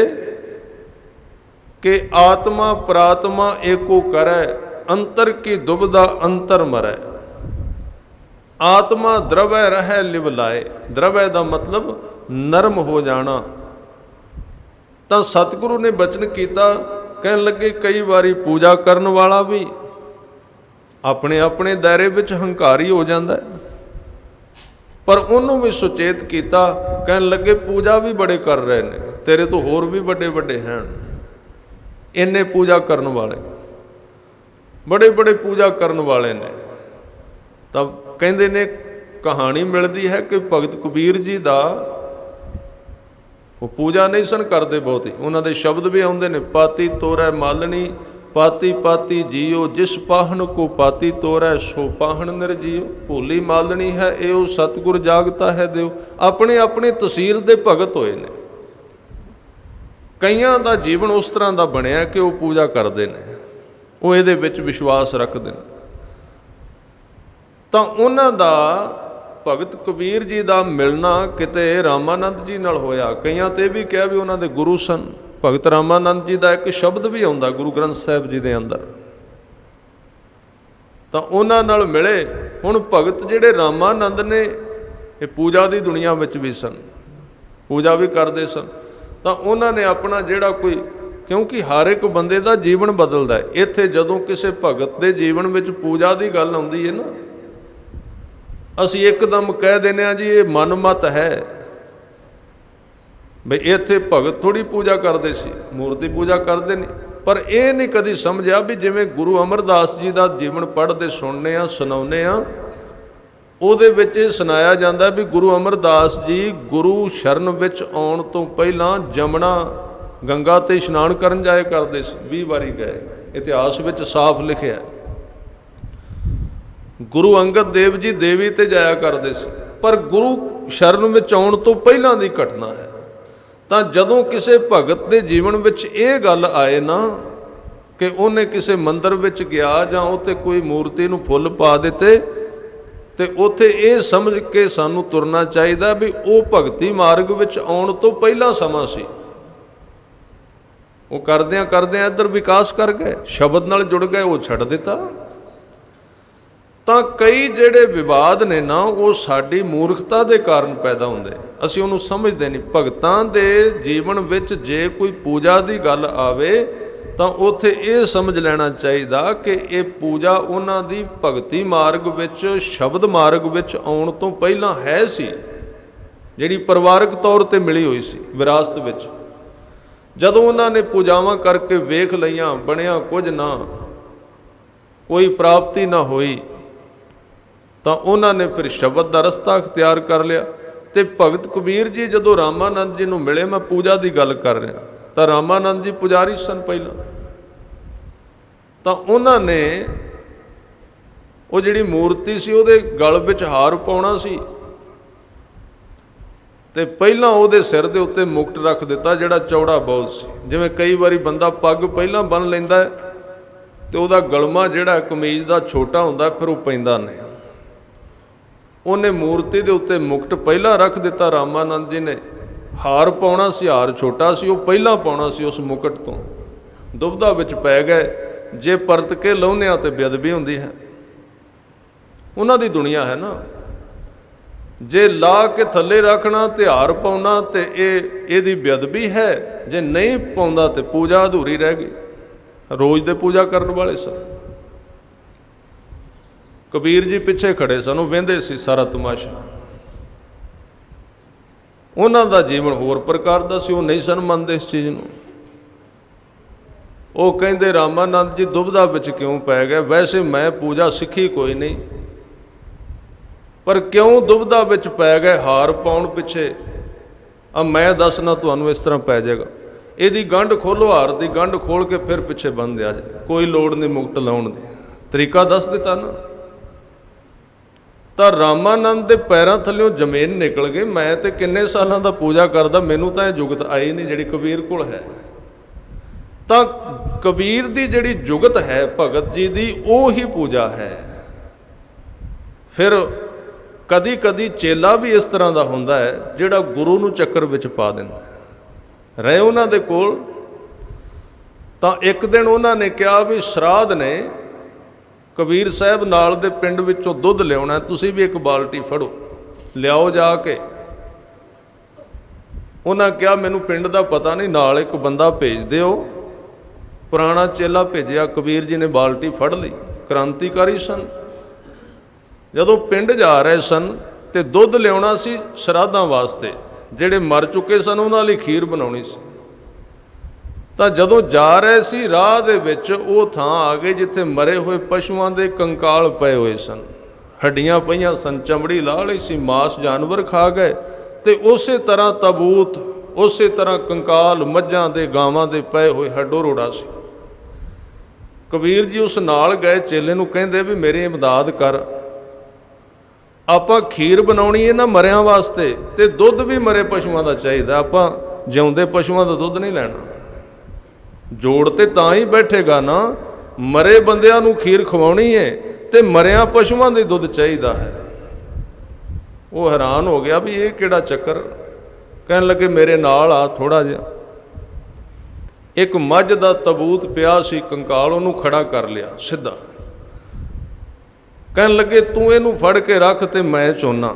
A: ਕਿ ਆਤਮਾ ਪ੍ਰਾਤਮਾ ਏਕੋ ਕਰੈ, ਅੰਤਰ ਕੀ ਦੁਬਦਾ ਅੰਤਰ ਮਰੈ। ਆਤਮਾ ਦਰਵੈ ਰਹਿ ਲਿਵ ਲਾਏ। ਦਰਵੈ ਦਾ ਮਤਲਬ ਨਰਮ ਹੋ ਜਾਣਾ। ਤਾਂ ਸਤਿਗੁਰੂ ਨੇ ਬਚਨ ਕੀਤਾ, ਕਹਿਣ ਲੱਗੇ ਕਈ ਵਾਰੀ ਪੂਜਾ ਕਰਨ ਵਾਲਾ ਵੀ ਆਪਣੇ ਆਪਣੇ ਦਾਇਰੇ ਵਿੱਚ ਹੰਕਾਰੀ ਹੋ ਜਾਂਦਾ, ਪਰ ਉਹਨੂੰ ਵੀ ਸੁਚੇਤ ਕੀਤਾ। ਕਹਿਣ ਲੱਗੇ ਪੂਜਾ ਵੀ ਬੜੇ ਕਰ ਰਹੇ ਨੇ, ਤੇਰੇ ਤੋਂ ਹੋਰ ਵੀ ਵੱਡੇ ਵੱਡੇ ਹਨ, ਇੰਨੇ ਪੂਜਾ ਕਰਨ ਵਾਲੇ, ਬੜੇ ਬੜੇ ਪੂਜਾ ਕਰਨ ਵਾਲੇ ਨੇ। ਤਾਂ ਕਹਿੰਦੇ ਨੇ ਕਹਾਣੀ ਮਿਲਦੀ ਹੈ ਕਿ ਭਗਤ ਕਬੀਰ ਜੀ ਦਾ ਉਹ ਪੂਜਾ ਨਹੀਂ ਸਨ ਕਰਦੇ ਬਹੁਤੀ। ਉਹਨਾਂ ਦੇ ਸ਼ਬਦ ਵੀ ਆਉਂਦੇ ਨੇ, ਪਾਤੀ ਤੋਰੈ ਮਾਲਣੀ ਪਾਤੀ ਪਾਤੀ ਜੀਓ, ਜਿਸ ਪਾਹਣ ਕੋ ਪਾਤੀ ਤੋਰੈ ਸੋ ਪਾਹਣ ਨਿਰਜੀਓ। ਭੋਲੀ ਮਾਲਣੀ ਹੈ ਇਹੋ ਸਤਿਗੁਰ ਜਾਗਤਾ ਹੈ ਦਿਓ। ਆਪਣੇ ਆਪਣੇ ਤਸੀਰ ਦੇ ਭਗਤ ਹੋਏ ਨੇ। ਕਈਆਂ ਦਾ ਜੀਵਨ ਉਸ ਤਰ੍ਹਾਂ ਦਾ ਬਣਿਆ ਕਿ ਉਹ ਪੂਜਾ ਕਰਦੇ ਨੇ, ਉਹ ਇਹਦੇ ਵਿੱਚ ਵਿਸ਼ਵਾਸ ਰੱਖਦੇ ਨੇ। ਤਾਂ ਉਹਨਾਂ ਦਾ ਭਗਤ ਕਬੀਰ ਜੀ ਦਾ ਮਿਲਣਾ ਕਿਤੇ ਰਾਮਾਨੰਦ ਜੀ ਨਾਲ ਹੋਇਆ। ਕਈਆਂ ਤੇ ਇਹ ਵੀ ਕਿਹਾ ਵੀ ਉਹਨਾਂ ਦੇ ਗੁਰੂ ਸਨ। ਭਗਤ ਰਾਮਾਨੰਦ ਜੀ ਦਾ ਇੱਕ ਸ਼ਬਦ ਵੀ ਆਉਂਦਾ ਗੁਰੂ ਗ੍ਰੰਥ ਸਾਹਿਬ ਜੀ ਦੇ ਅੰਦਰ। ਤਾਂ ਉਹਨਾਂ ਨਾਲ ਮਿਲੇ। ਹੁਣ ਭਗਤ ਜਿਹੜੇ ਰਾਮਾਨੰਦ ਨੇ ਇਹ ਪੂਜਾ ਦੀ ਦੁਨੀਆ ਵਿੱਚ ਵੀ ਸਨ, ਪੂਜਾ ਵੀ ਕਰਦੇ ਸਨ। ਤਾਂ ਉਹਨਾਂ ਨੇ ਆਪਣਾ ਜਿਹੜਾ ਕੋਈ, ਕਿਉਂਕਿ ਹਰ ਇੱਕ ਬੰਦੇ ਦਾ ਜੀਵਨ ਬਦਲਦਾ। ਇੱਥੇ ਜਦੋਂ ਕਿਸੇ ਭਗਤ ਦੇ ਜੀਵਨ ਵਿੱਚ ਪੂਜਾ ਦੀ ਗੱਲ ਆਉਂਦੀ ਹੈ ਨਾ, ਅਸੀਂ ਇੱਕਦਮ ਕਹਿ ਦਿੰਦੇ ਹਾਂ ਜੀ ਇਹ ਮਨਮਤ ਹੈ, ਬਈ ਇੱਥੇ ਭਗਤ ਥੋੜ੍ਹੀ ਪੂਜਾ ਕਰਦੇ ਸੀ, ਮੂਰਤੀ ਪੂਜਾ ਕਰਦੇ ਨੇ। ਪਰ ਇਹ ਨਹੀਂ ਕਦੀ ਸਮਝਿਆ ਵੀ ਜਿਵੇਂ ਗੁਰੂ ਅਮਰਦਾਸ ਜੀ ਦਾ ਜੀਵਨ ਪੜ੍ਹਦੇ ਸੁਣਨੇ ਆ, ਸੁਣਾਉਂਦੇ ਆ, ਉਹਦੇ ਵਿੱਚ ਇਹ ਸੁਣਾਇਆ ਜਾਂਦਾ ਵੀ ਗੁਰੂ ਅਮਰਦਾਸ ਜੀ ਗੁਰੂ ਸ਼ਰਨ ਵਿੱਚ ਆਉਣ ਤੋਂ ਪਹਿਲਾਂ ਜਮਨਾ ਗੰਗਾ 'ਤੇ ਇਸ਼ਨਾਨ ਕਰਨ ਜਾਇਆ ਕਰਦੇ ਸੀ। 20 ਵਾਰੀ ਗਏ, ਇਤਿਹਾਸ ਵਿੱਚ ਸਾਫ਼ ਲਿਖਿਆ। ਗੁਰੂ ਅੰਗਦ ਦੇਵ ਜੀ ਦੇਵੀ 'ਤੇ ਜਾਇਆ ਕਰਦੇ ਸੀ, ਪਰ ਗੁਰੂ ਸ਼ਰਨ ਵਿੱਚ ਆਉਣ ਤੋਂ ਪਹਿਲਾਂ ਦੀ ਘਟਨਾ ਹੈ। ਤਾਂ ਜਦੋਂ ਕਿਸੇ ਭਗਤ ਦੇ ਜੀਵਨ ਵਿੱਚ ਇਹ ਗੱਲ ਆਏ ਨਾ ਕਿ ਉਹਨੇ ਕਿਸੇ ਮੰਦਰ ਵਿੱਚ ਗਿਆ ਜਾਂ ਉੱਥੇ ਕੋਈ ਮੂਰਤੀ ਨੂੰ ਫੁੱਲ ਪਾ ਦਿੱਤੇ, ਤੇ ਉੱਥੇ ਇਹ ਸਮਝ ਕੇ ਸਾਨੂੰ ਤੁਰਨਾ ਚਾਹੀਦਾ ਵੀ ਉਹ ਭਗਤੀ ਮਾਰਗ ਵਿੱਚ ਆਉਣ ਤੋਂ ਪਹਿਲਾਂ ਸਮਾਂ ਸੀ। ਉਹ ਕਰਦਿਆਂ ਕਰਦਿਆਂ ਇੱਧਰ ਵਿਕਾਸ ਕਰ ਗਏ, ਸ਼ਬਦ ਨਾਲ ਜੁੜ ਗਏ, ਉਹ ਛੱਡ ਦਿੱਤਾ। ਤਾਂ ਕਈ ਜਿਹੜੇ ਵਿਵਾਦ ਨੇ ਨਾ ਉਹ ਸਾਡੀ ਮੂਰਖਤਾ ਦੇ ਕਾਰਨ ਪੈਦਾ ਹੁੰਦੇ, ਅਸੀਂ ਉਹਨੂੰ ਸਮਝਦੇ ਨਹੀਂ। ਭਗਤਾਂ ਦੇ ਜੀਵਨ ਵਿੱਚ ਜੇ ਕੋਈ ਪੂਜਾ ਦੀ ਗੱਲ ਆਵੇ ਤਾਂ ਉੱਥੇ ਇਹ ਸਮਝ ਲੈਣਾ ਚਾਹੀਦਾ ਕਿ ਇਹ ਪੂਜਾ ਉਹਨਾਂ ਦੀ ਭਗਤੀ ਮਾਰਗ ਵਿੱਚ, ਸ਼ਬਦ ਮਾਰਗ ਵਿੱਚ ਆਉਣ ਤੋਂ ਪਹਿਲਾਂ ਹੈ ਸੀ, ਜਿਹੜੀ ਪਰਿਵਾਰਕ ਤੌਰ 'ਤੇ ਮਿਲੀ ਹੋਈ ਸੀ ਵਿਰਾਸਤ ਵਿੱਚ। ਜਦੋਂ ਉਹਨਾਂ ਨੇ ਪੂਜਾਵਾਂ ਕਰਕੇ ਵੇਖ ਲਈਆਂ, ਬਣਿਆ ਕੁਝ ਨਾ, ਕੋਈ ਪ੍ਰਾਪਤੀ ਨਾ ਹੋਈ, ਤਾਂ ਉਹਨਾਂ ਨੇ ਫਿਰ ਸ਼ਬਦ ਦਾ ਰਸਤਾ ਅਖਤਿਆਰ ਕਰ ਲਿਆ। ਤੇ ਭਗਤ ਕਬੀਰ ਜੀ ਜਦੋਂ ਰਾਮਾਨੰਦ ਜੀ ਨੂੰ ਮਿਲੇ, ਮੈਂ ਪੂਜਾ ਦੀ ਗੱਲ ਕਰ ਰਿਹਾ, ਤਾਂ ਰਾਮਾਨੰਦ ਜੀ ਪੁਜਾਰੀ ਸਨ ਪਹਿਲਾਂ। ਤਾਂ ਉਹਨਾਂ ਨੇ ਉਹ ਜਿਹੜੀ ਮੂਰਤੀ ਸੀ ਉਹਦੇ ਗਲ ਵਿੱਚ ਹਾਰ ਪਾਉਣਾ ਸੀ, ਤੇ ਪਹਿਲਾਂ ਉਹਦੇ ਸਿਰ ਦੇ ਉੱਤੇ ਮੁਕਟ ਰੱਖ ਦਿੱਤਾ ਜਿਹੜਾ ਚੌੜਾ ਬੌਲ ਸੀ। ਜਿਵੇਂ ਕਈ ਵਾਰੀ ਬੰਦਾ ਪੱਗ ਪਹਿਲਾਂ ਬੰਨ੍ਹ ਲੈਂਦਾ ਤੇ ਉਹਦਾ ਗਲਮਾ ਜਿਹੜਾ ਕਮੀਜ਼ ਦਾ ਛੋਟਾ ਹੁੰਦਾ, ਫਿਰ ਉਹ ਪੈਂਦਾ ਨਹੀਂ। ਉਹਨੇ ਮੂਰਤੀ ਦੇ ਉੱਤੇ ਮੁਕਟ ਪਹਿਲਾਂ ਰੱਖ ਦਿੱਤਾ ਰਾਮਾਨੰਦ ਜੀ ਨੇ। ਹਾਰ ਪਾਉਣਾ ਸੀ, ਹਾਰ ਛੋਟਾ ਸੀ, ਉਹ ਪਹਿਲਾਂ ਪਾਉਣਾ ਸੀ। ਉਸ ਮੁਕਟ ਤੋਂ ਦੁਬਿਧਾ ਵਿੱਚ ਪੈ ਗਏ, ਜੇ ਪਰਤ ਕੇ ਲਾਹੁੰਦੇ ਤੇ ਬੇਅਦਬੀ ਹੁੰਦੀ ਹੈ। ਉਹਨਾਂ ਦੀ ਦੁਨੀਆ ਹੈ ਨਾ, ਜੇ ਲਾ ਕੇ ਥੱਲੇ ਰੱਖਣਾ ਤੇ ਹਾਰ ਪਾਉਣਾ ਤੇ ਇਹਦੀ ਬੇਅਦਬੀ ਹੈ, ਜੇ ਨਹੀਂ ਪਾਉਂਦਾ ਤੇ ਪੂਜਾ ਅਧੂਰੀ ਰਹਿ ਗਈ। ਰੋਜ਼ ਦੇ ਪੂਜਾ ਕਰਨ ਵਾਲੇ ਸਨ। ਕਬੀਰ ਜੀ ਪਿੱਛੇ ਖੜੇ ਸਨ, ਉਹ ਵਹਿੰਦੇ ਸੀ ਸਾਰਾ ਤਮਾਸ਼ਾ। ਉਹਨਾਂ ਦਾ ਜੀਵਨ ਹੋਰ ਪ੍ਰਕਾਰ ਦਾ ਸੀ, ਉਹ ਨਹੀਂ ਸਨ ਮੰਨਦੇ ਇਸ ਚੀਜ਼ ਨੂੰ। ਉਹ ਕਹਿੰਦੇ ਰਾਮਾਨੰਦ ਜੀ ਦੁਬਿਧਾ ਵਿੱਚ ਕਿਉਂ ਪੈ ਗਏ? ਵੈਸੇ ਮੈਂ ਪੂਜਾ ਸਿੱਖੀ ਕੋਈ ਨਹੀਂ, ਪਰ ਕਿਉਂ ਦੁਬਿਧਾ ਵਿੱਚ ਪੈ ਗਏ ਹਾਰ ਪਾਉਣ ਪਿੱਛੇ? ਆ ਮੈਂ ਦੱਸਣਾ ਤੁਹਾਨੂੰ, ਇਸ ਤਰ੍ਹਾਂ ਪੈ ਜਾਏਗਾ। ਇਹਦੀ ਗੰਢ ਖੋਲੋ, ਹਾਰ ਦੀ ਗੰਢ ਖੋਲ ਕੇ ਫਿਰ ਪਿੱਛੇ ਬੰਨ੍ਹ ਦਿਆ ਜਾਏ, ਕੋਈ ਲੋੜ ਨਹੀਂ ਮੁਕਟ ਲਾਉਣ ਦੀ। ਤਰੀਕਾ ਦੱਸ ਦਿੱਤਾ ਨਾ। ਤਾਂ ਰਾਮਾਨੰਦ ਦੇ ਪੈਰਾਂ ਥੱਲਿਓਂ ਜ਼ਮੀਨ ਨਿਕਲ ਗਈ। ਮੈਂ ਤੇ ਕਿੰਨੇ ਸਾਲਾਂ ਦਾ ਪੂਜਾ ਕਰਦਾ, ਮੈਨੂੰ ਤਾਂ ਇਹ ਜੁਗਤ ਆਈ ਨਹੀਂ ਜਿਹੜੀ ਕਬੀਰ ਕੋਲ ਹੈ। ਤਾਂ ਕਬੀਰ ਦੀ ਜਿਹੜੀ ਜੁਗਤ ਹੈ ਭਗਤ ਜੀ ਦੀ, ਉਹ ਹੀ ਪੂਜਾ ਹੈ। ਫਿਰ ਕਦੀ ਕਦੀ ਚੇਲਾ ਵੀ ਇਸ ਤਰ੍ਹਾਂ ਦਾ ਹੁੰਦਾ ਹੈ ਜਿਹੜਾ ਗੁਰੂ ਨੂੰ ਚੱਕਰ ਵਿੱਚ ਪਾ ਦਿੰਦਾ। ਰਹੇ ਉਹਨਾਂ ਦੇ ਕੋਲ ਤਾਂ ਇੱਕ ਦਿਨ ਉਹਨਾਂ ਨੇ ਕਿਹਾ ਵੀ ਸ਼ਰਾਧ ਨੇ, ਕਬੀਰ ਸਾਹਿਬ ਨਾਲ ਦੇ ਪਿੰਡ ਵਿੱਚੋਂ ਦੁੱਧ ਲਿਆਉਣਾ, ਤੁਸੀਂ ਵੀ ਇੱਕ ਬਾਲਟੀ ਫੜੋ, ਲਿਆਓ ਜਾ ਕੇ। ਉਹਨਾਂ ਕਿਹਾ ਮੈਨੂੰ ਪਿੰਡ ਦਾ ਪਤਾ ਨਹੀਂ, ਨਾਲ ਇੱਕ ਬੰਦਾ ਭੇਜ ਦਿਓ। ਪੁਰਾਣਾ ਚੇਲਾ ਭੇਜਿਆ, ਕਬੀਰ ਜੀ ਨੇ ਬਾਲਟੀ ਫੜ ਲਈ। ਕ੍ਰਾਂਤੀਕਾਰੀ ਸਨ। ਜਦੋਂ ਪਿੰਡ ਜਾ ਰਹੇ ਸਨ ਤੇ ਦੁੱਧ ਲਿਆਉਣਾ ਸੀ ਸ਼ਰਾਧਾਂ ਵਾਸਤੇ, ਜਿਹੜੇ ਮਰ ਚੁੱਕੇ ਸਨ ਉਹਨਾਂ ਲਈ ਖੀਰ ਬਣਾਉਣੀ ਸੀ। ਤਾਂ ਜਦੋਂ ਜਾ ਰਹੇ ਸੀ ਰਾਹ ਦੇ ਵਿੱਚ ਉਹ ਥਾਂ ਆ ਗਏ ਜਿੱਥੇ ਮਰੇ ਹੋਏ ਪਸ਼ੂਆਂ ਦੇ ਕੰਕਾਲ ਪਏ ਹੋਏ ਸਨ, ਹੱਡੀਆਂ ਪਈਆਂ ਸਨ, ਚਮੜੀ ਲਾਹ ਲਈ ਸੀ, ਮਾਸ ਜਾਨਵਰ ਖਾ ਗਏ। ਤੇ ਉਸੇ ਤਰ੍ਹਾਂ ਤਾਬੂਤ, ਉਸੇ ਤਰ੍ਹਾਂ ਕੰਕਾਲ ਮੱਝਾਂ ਦੇ ਗਾਵਾਂ ਦੇ ਪਏ ਹੋਏ ਹੱਡੋ ਰੋੜਾ ਸੀ। ਕਬੀਰ ਜੀ ਉਸ ਨਾਲ ਗਏ ਚੇਲੇ ਨੂੰ ਕਹਿੰਦੇ ਵੀ ਮੇਰੀ ਇਮਦਾਦ ਕਰ, ਆਪਾਂ ਖੀਰ ਬਣਾਉਣੀ ਹੈ ਨਾ ਮਰਿਆਂ ਵਾਸਤੇ, ਤੇ ਦੁੱਧ ਵੀ ਮਰੇ ਪਸ਼ੂਆਂ ਦਾ ਚਾਹੀਦਾ, ਆਪਾਂ ਜਿਉਂਦੇ ਪਸ਼ੂਆਂ ਦਾ ਦੁੱਧ ਨਹੀਂ ਲੈਣਾ। ਜੋੜ ਤੇ ਤਾਂ ਹੀ ਬੈਠੇਗਾ ਨਾ, ਮਰੇ ਬੰਦਿਆਂ ਨੂੰ ਖੀਰ ਖਵਾਉਣੀ ਹੈ ਤੇ ਮਰਿਆਂ ਪਸ਼ੂਆਂ ਦੇ ਦੁੱਧ ਚਾਹੀਦਾ ਹੈ। ਉਹ ਹੈਰਾਨ ਹੋ ਗਿਆ ਵੀ ਇਹ ਕਿਹੜਾ ਚੱਕਰ। ਕਹਿਣ ਲੱਗੇ ਮੇਰੇ ਨਾਲ ਆ ਥੋੜਾ ਜਿਹਾ। ਇੱਕ ਮੱਝ ਦਾ ਤਬੂਤ ਪਿਆ ਸੀ ਕੰਕਾਲ, ਉਹਨੂੰ ਖੜਾ ਕਰ ਲਿਆ ਸਿੱਧਾ। ਕਹਿਣ ਲੱਗੇ ਤੂੰ ਇਹਨੂੰ ਫੜ ਕੇ ਰੱਖ ਤੇ ਮੈਂ ਚੋਨਾ।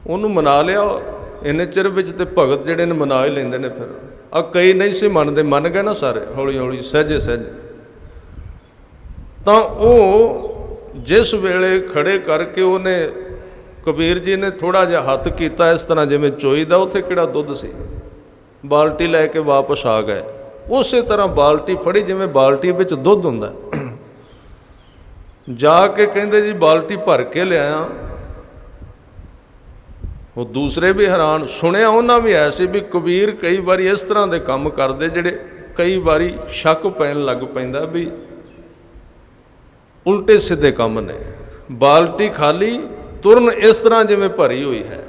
A: ਉਹਨੂੰ ਮਨਾ ਲਿਆ। ਇੰਨੇ ਚਿਰ ਵਿੱਚ ਤੇ ਭਗਤ ਜਿਹੜੇ ਨੇ ਮਨਾ ਹੀ ਲੈਂਦੇ ਨੇ। ਫਿਰ ਆ ਕਈ ਨਹੀਂ ਸੀ ਮੰਨਦੇ, ਮੰਨ ਗਏ ਨਾ ਸਾਰੇ ਹੌਲੀ ਹੌਲੀ ਸਹਿਜੇ ਸਹਿਜੇ। ਤਾਂ ਉਹ ਜਿਸ ਵੇਲੇ ਖੜੇ ਕਰਕੇ ਉਹਨੇ, ਕਬੀਰ ਜੀ ਨੇ ਥੋੜਾ ਜਿਹਾ ਹੱਥ ਕੀਤਾ ਇਸ ਤਰ੍ਹਾਂ ਜਿਵੇਂ ਚੋਈਦਾ, ਉੱਥੇ ਕਿਹੜਾ ਦੁੱਧ ਸੀ। ਬਾਲਟੀ ਲੈ ਕੇ ਵਾਪਸ ਆ ਗਏ। ਉਸੇ ਤਰ੍ਹਾਂ ਬਾਲਟੀ ਫੜੀ ਜਿਵੇਂ ਬਾਲਟੀ ਵਿੱਚ ਦੁੱਧ ਹੁੰਦਾ। ਜਾ ਕੇ ਕਹਿੰਦੇ ਜੀ ਬਾਲਟੀ ਭਰ ਕੇ ਲਿਆਇਆ। ਉਹ ਦੂਸਰੇ ਵੀ ਹੈਰਾਨ। ਸੁਣਿਆ ਉਹਨਾਂ ਵੀ ਐਸੇ ਵੀ ਕਬੀਰ ਕਈ ਵਾਰੀ ਇਸ ਤਰ੍ਹਾਂ ਦੇ ਕੰਮ ਕਰਦੇ ਜਿਹੜੇ ਕਈ ਵਾਰੀ ਸ਼ੱਕ ਪੈਣ ਲੱਗ ਪੈਂਦਾ ਵੀ ਉਲਟੇ ਸਿੱਧੇ ਕੰਮ ਨੇ। ਬਾਲਟੀ ਖਾਲੀ, ਤੁਰਨ ਇਸ ਤਰ੍ਹਾਂ ਜਿਵੇਂ ਭਰੀ ਹੋਈ ਹੈ।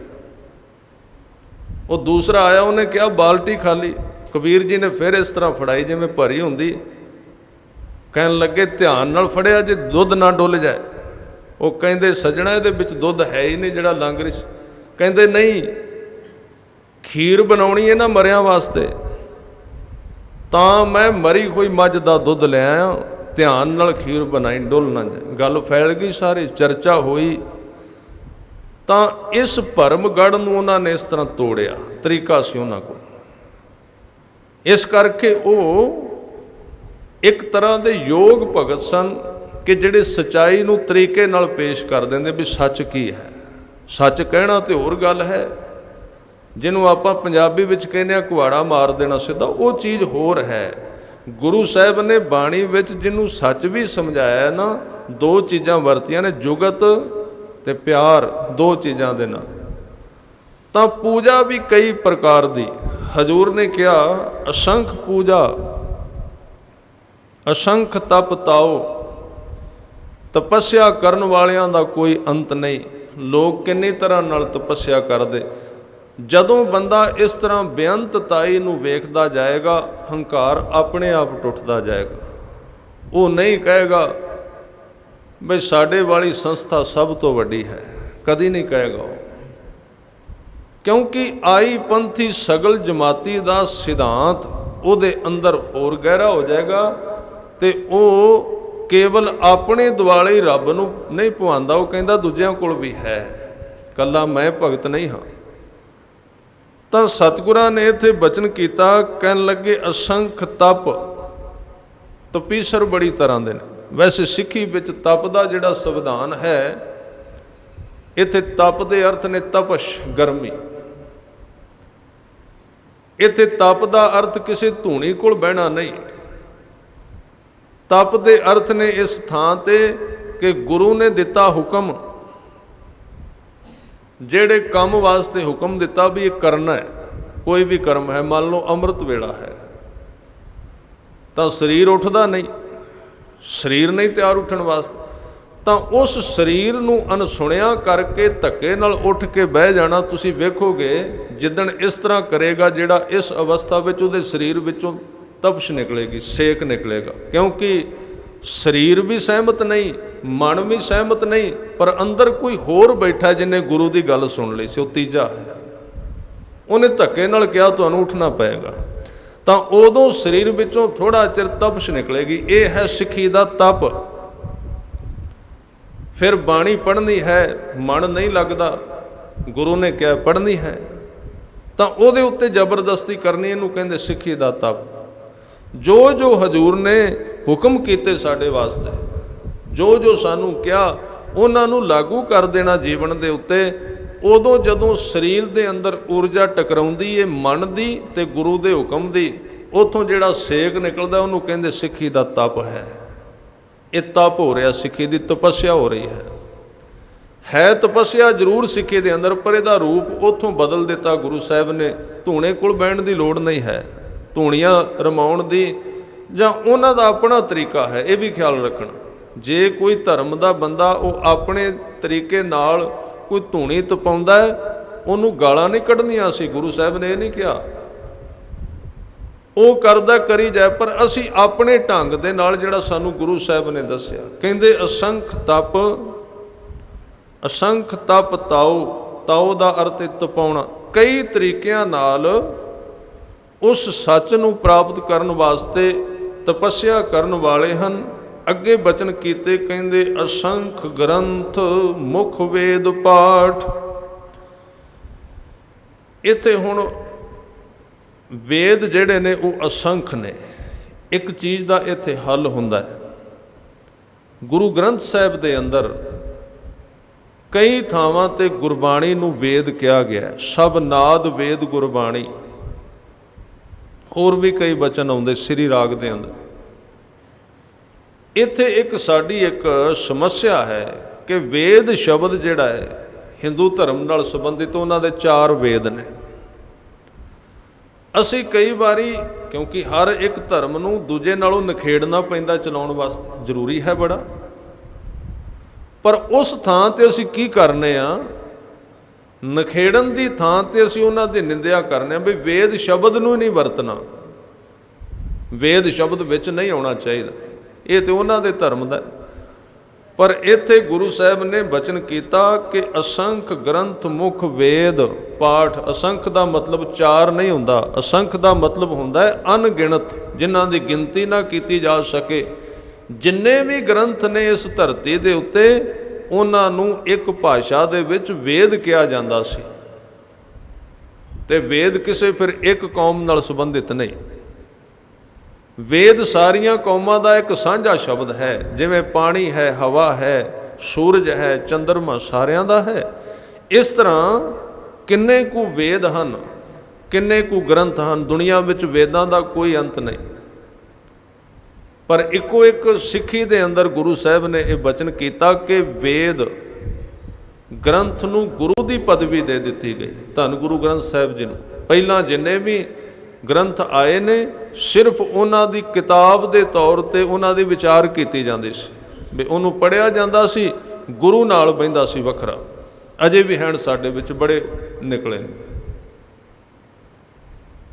A: ਉਹ ਦੂਸਰਾ ਆਇਆ, ਉਹਨੇ ਕਿਹਾ ਬਾਲਟੀ ਖਾਲੀ। ਕਬੀਰ ਜੀ ਨੇ ਫਿਰ ਇਸ ਤਰ੍ਹਾਂ ਫੜਾਈ ਜਿਵੇਂ ਭਰੀ ਹੁੰਦੀ। ਕਹਿਣ ਲੱਗੇ ਧਿਆਨ ਨਾਲ ਫੜਿਆ ਜੇ ਦੁੱਧ ਨਾ ਡੁੱਲ ਜਾਏ। ਉਹ ਕਹਿੰਦੇ ਸੱਜਣਾ ਇਹਦੇ ਵਿੱਚ ਦੁੱਧ ਹੈ ਹੀ ਨਹੀਂ ਜਿਹੜਾ ਲੰਘ ਰਿਹਾ। ਕਹਿੰਦੇ ਨਹੀਂ, ਖੀਰ ਬਣਾਉਣੀ ਹੈ ਨਾ ਮਰਿਆਂ ਵਾਸਤੇ, ਤਾਂ ਮੈਂ ਮਰੀ ਹੋਈ ਮੱਝ ਦਾ ਦੁੱਧ ਲੈ ਆਇਆ, ਧਿਆਨ ਨਾਲ ਖੀਰ ਬਣਾਈ, ਡੁੱਲ ਨਾ ਜਾਏ। ਗੱਲ ਫੈਲ ਗਈ, ਸਾਰੀ ਚਰਚਾ ਹੋਈ। ਤਾਂ ਇਸ ਭਰਮਗੜ੍ਹ ਨੂੰ ਉਹਨਾਂ ਨੇ ਇਸ ਤਰ੍ਹਾਂ ਤੋੜਿਆ, ਤਰੀਕਾ ਸੀ ਉਹਨਾਂ ਕੋਲ। ਇਸ ਕਰਕੇ ਉਹ ਇੱਕ ਤਰ੍ਹਾਂ ਦੇ ਯੋਗ ਭਗਤ ਸਨ ਕਿ ਜਿਹੜੇ ਸੱਚਾਈ ਨੂੰ ਤਰੀਕੇ ਨਾਲ ਪੇਸ਼ ਕਰ ਦਿੰਦੇ ਵੀ ਸੱਚ ਕੀ ਹੈ। ਸੱਚ ਕਹਿਣਾ ਤੇ ਹੋਰ ਗੱਲ ਹੈ, ਜਿਹਨੂੰ ਆਪਾਂ ਪੰਜਾਬੀ ਵਿੱਚ ਕਹਿੰਦੇ ਆ ਕੁਹਾੜਾ ਮਾਰ ਦੇਣਾ ਸਿੱਧਾ, ਉਹ ਚੀਜ਼ ਹੋਰ ਹੈ। ਗੁਰੂ ਸਾਹਿਬ ਨੇ ਬਾਣੀ ਵਿੱਚ ਜਿਹਨੂੰ ਸੱਚ ਵੀ ਸਮਝਾਇਆ ਨਾ, ਦੋ ਚੀਜ਼ਾਂ ਵਰਤੀਆਂ ਨੇ, ਜੁਗਤ ਤੇ ਪਿਆਰ, ਦੋ ਚੀਜ਼ਾਂ ਦੇ ਨਾਲ। ਤਾਂ ਪੂਜਾ ਵੀ ਕਈ ਪ੍ਰਕਾਰ ਦੀ। ਹਜ਼ੂਰ ਨੇ ਕਿਹਾ ਅਸੰਖ ਪੂਜਾ, ਅਸੰਖ ਤਪ ਤਾਓ, ਤਪੱਸਿਆ ਕਰਨ ਵਾਲਿਆਂ ਦਾ ਕੋਈ ਅੰਤ ਨਹੀਂ। ਲੋਕ ਕਿੰਨੀ ਤਰ੍ਹਾਂ ਨਾਲ ਤਪੱਸਿਆ ਕਰਦੇ। ਜਦੋਂ ਬੰਦਾ ਇਸ ਤਰ੍ਹਾਂ ਬੇਅੰਤਤਾਈ ਨੂੰ ਵੇਖਦਾ ਜਾਏਗਾ, ਹੰਕਾਰ ਆਪਣੇ ਆਪ ਟੁੱਟਦਾ ਜਾਏਗਾ। ਉਹ ਨਹੀਂ ਕਹੇਗਾ ਬਈ ਸਾਡੇ ਵਾਲੀ ਸੰਸਥਾ ਸਭ ਤੋਂ ਵੱਡੀ ਹੈ, ਕਦੀ ਨਹੀਂ ਕਹੇਗਾ ਉਹ। ਕਿਉਂਕਿ ਆਈ ਪੰਥੀ ਸਗਲ ਜਮਾਤੀ ਦਾ ਸਿਧਾਂਤ ਉਹਦੇ ਅੰਦਰ ਹੋਰ ਗਹਿਰਾ ਹੋ ਜਾਏਗਾ ਤੇ ਉਹ ਕੇਵਲ ਆਪਣੇ ਦੁਆਲੇ ਹੀ ਰੱਬ ਨੂੰ ਨਹੀਂ ਭਵਾਉਂਦਾ, ਉਹ ਕਹਿੰਦਾ ਦੂਜਿਆਂ ਕੋਲ ਵੀ ਹੈ, ਕੱਲਾ ਮੈਂ ਭਗਤ ਨਹੀਂ ਹਾਂ। ਤਾਂ ਸਤਿਗੁਰਾਂ ਨੇ ਇੱਥੇ ਬਚਨ ਕੀਤਾ, ਕਹਿਣ ਲੱਗੇ ਅਸੰਖ ਤਪ। ਤਪੀਸਰ ਬੜੀ ਤਰ੍ਹਾਂ ਦੇ ਨੇ। ਵੈਸੇ ਸਿੱਖੀ ਵਿੱਚ ਤਪ ਦਾ ਜਿਹੜਾ ਸੰਵਿਧਾਨ ਹੈ, ਇੱਥੇ ਤਪ ਦੇ ਅਰਥ ਨੇ ਤਪਸ਼, ਗਰਮੀ। ਇੱਥੇ ਤਪ ਦਾ ਅਰਥ ਕਿਸੇ ਧੂਣੀ ਕੋਲ ਬਹਿਣਾ ਨਹੀਂ। ਤਪ ਦੇ ਅਰਥ ਨੇ ਇਸ ਥਾਂ ਤੇ ਕਿ ਗੁਰੂ ਨੇ ਦਿੱਤਾ ਹੁਕਮ, ਜਿਹੜੇ ਕੰਮ ਵਾਸਤੇ ਹੁਕਮ ਦਿੱਤਾ ਵੀ ਇਹ ਕਰਨਾ ਹੈ, ਕੋਈ ਵੀ ਕਰਮ ਹੈ। ਮੰਨ ਲਓ ਅੰਮ੍ਰਿਤ ਵੇਲਾ ਹੈ ਤਾਂ ਸਰੀਰ ਉੱਠਦਾ ਨਹੀਂ, ਸਰੀਰ ਨਹੀਂ ਤਿਆਰ ਉੱਠਣ ਵਾਸਤੇ, ਤਾਂ ਉਸ ਸਰੀਰ ਨੂੰ ਅਣਸੁਣਿਆ ਕਰਕੇ ਧੱਕੇ ਨਾਲ ਉੱਠ ਕੇ ਬਹਿ ਜਾਣਾ। ਤੁਸੀਂ ਵੇਖੋਗੇ ਜਿੱਦਣ ਇਸ ਤਰ੍ਹਾਂ ਕਰੇਗਾ, ਜਿਹੜਾ ਇਸ ਅਵਸਥਾ ਵਿੱਚ ਉਹਦੇ ਸਰੀਰ ਵਿੱਚੋਂ ਤਪਸ਼ ਨਿਕਲੇਗੀ, ਸੇਕ ਨਿਕਲੇਗਾ, ਕਿਉਂਕਿ ਸਰੀਰ ਵੀ ਸਹਿਮਤ ਨਹੀਂ, ਮਨ ਵੀ ਸਹਿਮਤ ਨਹੀਂ, ਪਰ ਅੰਦਰ ਕੋਈ ਹੋਰ ਬੈਠਾ ਜਿਹਨੇ ਗੁਰੂ ਦੀ ਗੱਲ ਸੁਣ ਲਈ ਸੀ, ਉਹ ਤੀਜਾ ਹੈ। ਉਹਨੇ ਧੱਕੇ ਨਾਲ ਕਿਹਾ ਤੁਹਾਨੂੰ ਉੱਠਣਾ ਪਏਗਾ, ਤਾਂ ਉਦੋਂ ਸਰੀਰ ਵਿੱਚੋਂ ਥੋੜ੍ਹਾ ਚਿਰ ਤਪਸ਼ ਨਿਕਲੇਗੀ। ਇਹ ਹੈ ਸਿੱਖੀ ਦਾ ਤਪ। ਫਿਰ ਬਾਣੀ ਪੜ੍ਹਨੀ ਹੈ, ਮਨ ਨਹੀਂ ਲੱਗਦਾ, ਗੁਰੂ ਨੇ ਕਿਹਾ ਪੜ੍ਹਨੀ ਹੈ, ਤਾਂ ਉਹਦੇ ਉੱਤੇ ਜ਼ਬਰਦਸਤੀ ਕਰਨੀ, ਇਹਨੂੰ ਕਹਿੰਦੇ ਸਿੱਖੀ ਦਾ ਤਪ। ਜੋ ਜੋ ਹਜ਼ੂਰ ਨੇ ਹੁਕਮ ਕੀਤੇ ਸਾਡੇ ਵਾਸਤੇ, ਜੋ ਜੋ ਸਾਨੂੰ ਕਿਹਾ, ਉਹਨਾਂ ਨੂੰ ਲਾਗੂ ਕਰ ਦੇਣਾ ਜੀਵਨ ਦੇ ਉੱਤੇ। ਉਦੋਂ ਜਦੋਂ ਸਰੀਰ ਦੇ ਅੰਦਰ ਊਰਜਾ ਟਕਰਾਉਂਦੀ ਹੈ ਮਨ ਦੀ ਤੇ ਗੁਰੂ ਦੇ ਹੁਕਮ ਦੀ, ਉੱਥੋਂ ਜਿਹੜਾ ਸੇਕ ਨਿਕਲਦਾ ਉਹਨੂੰ ਕਹਿੰਦੇ ਸਿੱਖੀ ਦਾ ਤਪ ਹੈ। ਇਹ ਤਪ ਹੋ ਰਿਹਾ, ਸਿੱਖੀ ਦੀ ਤਪੱਸਿਆ ਹੋ ਰਹੀ ਹੈ ਤਪੱਸਿਆ ਜ਼ਰੂਰ ਸਿੱਖੀ ਦੇ ਅੰਦਰ, ਪਰ ਇਹਦਾ ਰੂਪ ਉੱਥੋਂ ਬਦਲ ਦਿੱਤਾ ਗੁਰੂ ਸਾਹਿਬ ਨੇ। ਧੂਣੇ ਕੋਲ ਬਹਿਣ ਦੀ ਲੋੜ ਨਹੀਂ ਹੈ, ਧੂਣੀਆਂ ਰਮਾਉਣ ਦੀ, ਜਾਂ ਉਹਨਾਂ ਦਾ ਆਪਣਾ ਤਰੀਕਾ ਹੈ, ਇਹ ਵੀ ਖਿਆਲ ਰੱਖਣਾ। ਜੇ ਕੋਈ ਧਰਮ ਦਾ ਬੰਦਾ ਉਹ ਆਪਣੇ ਤਰੀਕੇ ਨਾਲ ਕੋਈ ਧੂਣੀ ਤਪਾਉਂਦਾ ਹੈ, ਉਹਨੂੰ ਗਾਲਾਂ ਨਹੀਂ ਕੱਢਣੀਆਂ ਸੀ, ਗੁਰੂ ਸਾਹਿਬ ਨੇ ਇਹ ਨਹੀਂ ਕਿਹਾ। ਉਹ ਕਰਦਾ ਕਰੀ ਜਾਏ, ਪਰ ਅਸੀਂ ਆਪਣੇ ਢੰਗ ਦੇ ਨਾਲ, ਜਿਹੜਾ ਸਾਨੂੰ ਗੁਰੂ ਸਾਹਿਬ ਨੇ ਦੱਸਿਆ। ਕਹਿੰਦੇ ਅਸੰਖ ਤਪ ਤਾਓ ਦਾ ਅਰਥ ਤਪਾਉਣਾ। ਕਈ ਤਰੀਕਿਆਂ ਨਾਲ ਉਸ ਸੱਚ ਨੂੰ ਪ੍ਰਾਪਤ ਕਰਨ ਵਾਸਤੇ ਤਪੱਸਿਆ ਕਰਨ ਵਾਲੇ ਹਨ। ਅੱਗੇ ਬਚਨ ਕੀਤੇ, ਕਹਿੰਦੇ ਅਸੰਖ ਗ੍ਰੰਥ ਮੁਖ ਵੇਦ ਪਾਠ। ਇੱਥੇ ਹੁਣ ਵੇਦ ਜਿਹੜੇ ਨੇ ਉਹ ਅਸੰਖ ਨੇ। ਇੱਕ ਚੀਜ਼ ਦਾ ਇੱਥੇ ਹੱਲ ਹੁੰਦਾ ਹੈ। ਗੁਰੂ ਗ੍ਰੰਥ ਸਾਹਿਬ ਦੇ ਅੰਦਰ ਕਈ ਥਾਵਾਂ ਤੇ ਗੁਰਬਾਣੀ ਨੂੰ ਵੇਦ ਕਿਹਾ ਗਿਆ, ਸਭ ਨਾਦ ਵੇਦ ਗੁਰਬਾਣੀ। ਹੋਰ ਵੀ ਕਈ ਬਚਨ ਆਉਂਦੇ ਸ੍ਰੀ ਰਾਗ ਦੇ ਅੰਦਰ। ਇੱਥੇ ਇੱਕ ਸਾਡੀ ਇੱਕ ਸਮੱਸਿਆ ਹੈ ਕਿ ਵੇਦ ਸ਼ਬਦ ਜਿਹੜਾ ਹੈ ਹਿੰਦੂ ਧਰਮ ਨਾਲ ਸੰਬੰਧਿਤ, ਉਹਨਾਂ ਦੇ 4 ਵੇਦ ਨੇ। ਅਸੀਂ ਕਈ ਵਾਰੀ, ਕਿਉਂਕਿ ਹਰ ਇੱਕ ਧਰਮ ਨੂੰ ਦੂਜੇ ਨਾਲੋਂ ਨਿਖੇੜਨਾ ਪੈਂਦਾ ਚਲਾਉਣ ਵਾਸਤੇ, ਜ਼ਰੂਰੀ ਹੈ ਬੜਾ, ਪਰ ਉਸ ਥਾਂ ਤੇ ਅਸੀਂ ਕੀ ਕਰਨੇ ਆ, ਨਿਖੇੜਨ ਦੀ ਥਾਂ ਤੇ ਅਸੀਂ ਉਹਨਾਂ ਦੀ ਨਿੰਦਿਆ ਕਰਨੇ ਆ ਵੀ ਵੇਦ ਸ਼ਬਦ ਨੂੰ ਨਹੀਂ ਵਰਤਣਾ, ਵੇਦ ਸ਼ਬਦ ਵਿੱਚ ਨਹੀਂ ਆਉਣਾ ਚਾਹੀਦਾ, ਇਹ ਤੇ ਉਹਨਾਂ ਦੇ ਧਰਮ ਦਾ। ਪਰ ਇੱਥੇ ਗੁਰੂ ਸਾਹਿਬ ਨੇ ਬਚਨ ਕੀਤਾ ਕਿ ਅਸੰਖ ਗ੍ਰੰਥ ਮੁਖ ਵੇਦ ਪਾਠ। ਅਸੰਖ ਦਾ ਮਤਲਬ 4 ਨਹੀਂ ਹੁੰਦਾ, ਅਸੰਖ ਦਾ ਮਤਲਬ ਹੁੰਦਾ ਹੈ ਅਣਗਿਣਤ, ਜਿਨ੍ਹਾਂ ਦੀ ਗਿਣਤੀ ਨਾ ਕੀਤੀ ਜਾ ਸਕੇ। ਜਿੰਨੇ ਵੀ ਗ੍ਰੰਥ ਨੇ ਇਸ ਧਰਤੀ ਦੇ ਉੱਤੇ, ਉਹਨਾਂ ਨੂੰ ਇੱਕ ਭਾਸ਼ਾ ਦੇ ਵਿੱਚ ਵੇਦ ਕਿਹਾ ਜਾਂਦਾ ਸੀ। ਤੇ ਵੇਦ ਕਿਸੇ ਫਿਰ ਇੱਕ ਕੌਮ ਨਾਲ ਸੰਬੰਧਿਤ ਨਹੀਂ, ਵੇਦ ਸਾਰੀਆਂ ਕੌਮਾਂ ਦਾ ਇੱਕ ਸਾਂਝਾ ਸ਼ਬਦ ਹੈ। ਜਿਵੇਂ ਪਾਣੀ ਹੈ, ਹਵਾ ਹੈ, ਸੂਰਜ ਹੈ, ਚੰਦਰਮਾ ਸਾਰਿਆਂ ਦਾ ਹੈ। ਇਸ ਤਰ੍ਹਾਂ ਕਿੰਨੇ ਕੁ ਵੇਦ ਹਨ, ਕਿੰਨੇ ਕੁ ਗ੍ਰੰਥ ਹਨ, ਦੁਨੀਆ ਵਿੱਚ ਵੇਦਾਂ ਦਾ ਕੋਈ ਅੰਤ ਨਹੀਂ। ਪਰ ਇੱਕੋ ਇੱਕ ਸਿੱਖੀ ਦੇ ਅੰਦਰ ਗੁਰੂ ਸਾਹਿਬ ਨੇ ਇਹ ਬਚਨ ਕੀਤਾ ਕਿ ਵੇਦ ਗ੍ਰੰਥ ਨੂੰ ਗੁਰੂ ਦੀ ਪਦਵੀ ਦੇ ਦਿੱਤੀ ਗਈ, ਧੰਨ ਗੁਰੂ ਗ੍ਰੰਥ ਸਾਹਿਬ ਜੀ ਨੂੰ। ਪਹਿਲਾਂ ਜਿੰਨੇ ਵੀ ਗ੍ਰੰਥ ਆਏ ਨੇ, ਸਿਰਫ ਉਹਨਾਂ ਦੀ ਕਿਤਾਬ ਦੇ ਤੌਰ ਤੇ ਉਹਨਾਂ ਦੀ ਵਿਚਾਰ ਕੀਤੀ ਜਾਂਦੀ ਸੀ, ਵੀ ਉਹਨੂੰ ਪੜ੍ਹਿਆ ਜਾਂਦਾ ਸੀ, ਗੁਰੂ ਨਾਲ ਬਹਿੰਦਾ ਸੀ ਵੱਖਰਾ। ਅਜੇ ਵੀ ਹਨ ਸਾਡੇ ਵਿੱਚ, ਬੜੇ ਨਿਕਲੇ ਨੇ।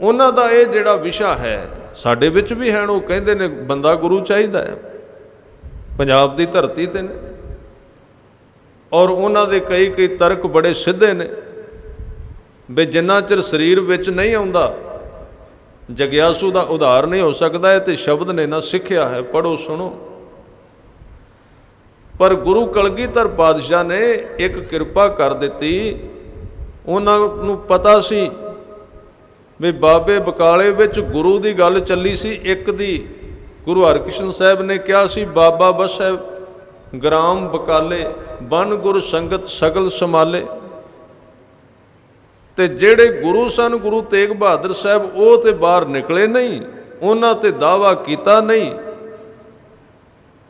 A: ਉਹਨਾਂ ਦਾ ਇਹ ਜਿਹੜਾ ਵਿਸ਼ਾ ਹੈ ਸਾਡੇ ਵਿੱਚ ਵੀ ਹਨ। ਉਹ ਕਹਿੰਦੇ ਨੇ ਬੰਦਾ ਗੁਰੂ ਚਾਹੀਦਾ ਹੈ, ਪੰਜਾਬ ਦੀ ਧਰਤੀ ਤੇ ਨੇ। ਔਰ ਉਹਨਾਂ ਦੇ ਕਈ ਤਰਕ ਬੜੇ ਸਿੱਧੇ ਨੇ, ਵੀ ਜਿੰਨਾ ਚਿਰ ਸਰੀਰ ਵਿੱਚ ਨਹੀਂ ਆਉਂਦਾ ਜਗਿਆਸੂ ਦਾ ਉਧਾਰ ਨਹੀਂ ਹੋ ਸਕਦਾ। ਇਹ ਤੇ ਸ਼ਬਦ ਨੇ ਨਾ, ਸਿੱਖਿਆ ਹੈ, ਪੜ੍ਹੋ ਸੁਣੋ। ਪਰ ਗੁਰੂ ਕਲਗੀਧਰ ਪਾਤਸ਼ਾਹ ਨੇ ਇੱਕ ਕਿਰਪਾ ਕਰ ਦਿੱਤੀ। ਉਹਨਾਂ ਨੂੰ ਪਤਾ ਸੀ ਵੀ ਬਾਬੇ ਬਕਾਲੇ ਵਿੱਚ ਗੁਰੂ ਦੀ ਗੱਲ ਚੱਲੀ ਸੀ। ਇੱਕ ਦੀ ਗੁਰੂ ਹਰਕ੍ਰਿਸ਼ਨ ਸਾਹਿਬ ਨੇ ਕਿਹਾ ਸੀ, ਬਾਬਾ ਬਸੈ ਗ੍ਰਾਮ ਬਕਾਲੇ, ਬਨ ਗੁਰ ਸੰਗਤ ਸਗਲ ਸੰਭਾਲੇ। ਤੇ ਜਿਹੜੇ ਗੁਰੂ ਸਨ ਗੁਰੂ ਤੇਗ ਬਹਾਦਰ ਸਾਹਿਬ, ਉਹ ਤੇ ਬਾਹਰ ਨਿਕਲੇ ਨਹੀਂ, ਉਹਨਾਂ ਤੇ ਦਾਅਵਾ ਕੀਤਾ ਨਹੀਂ।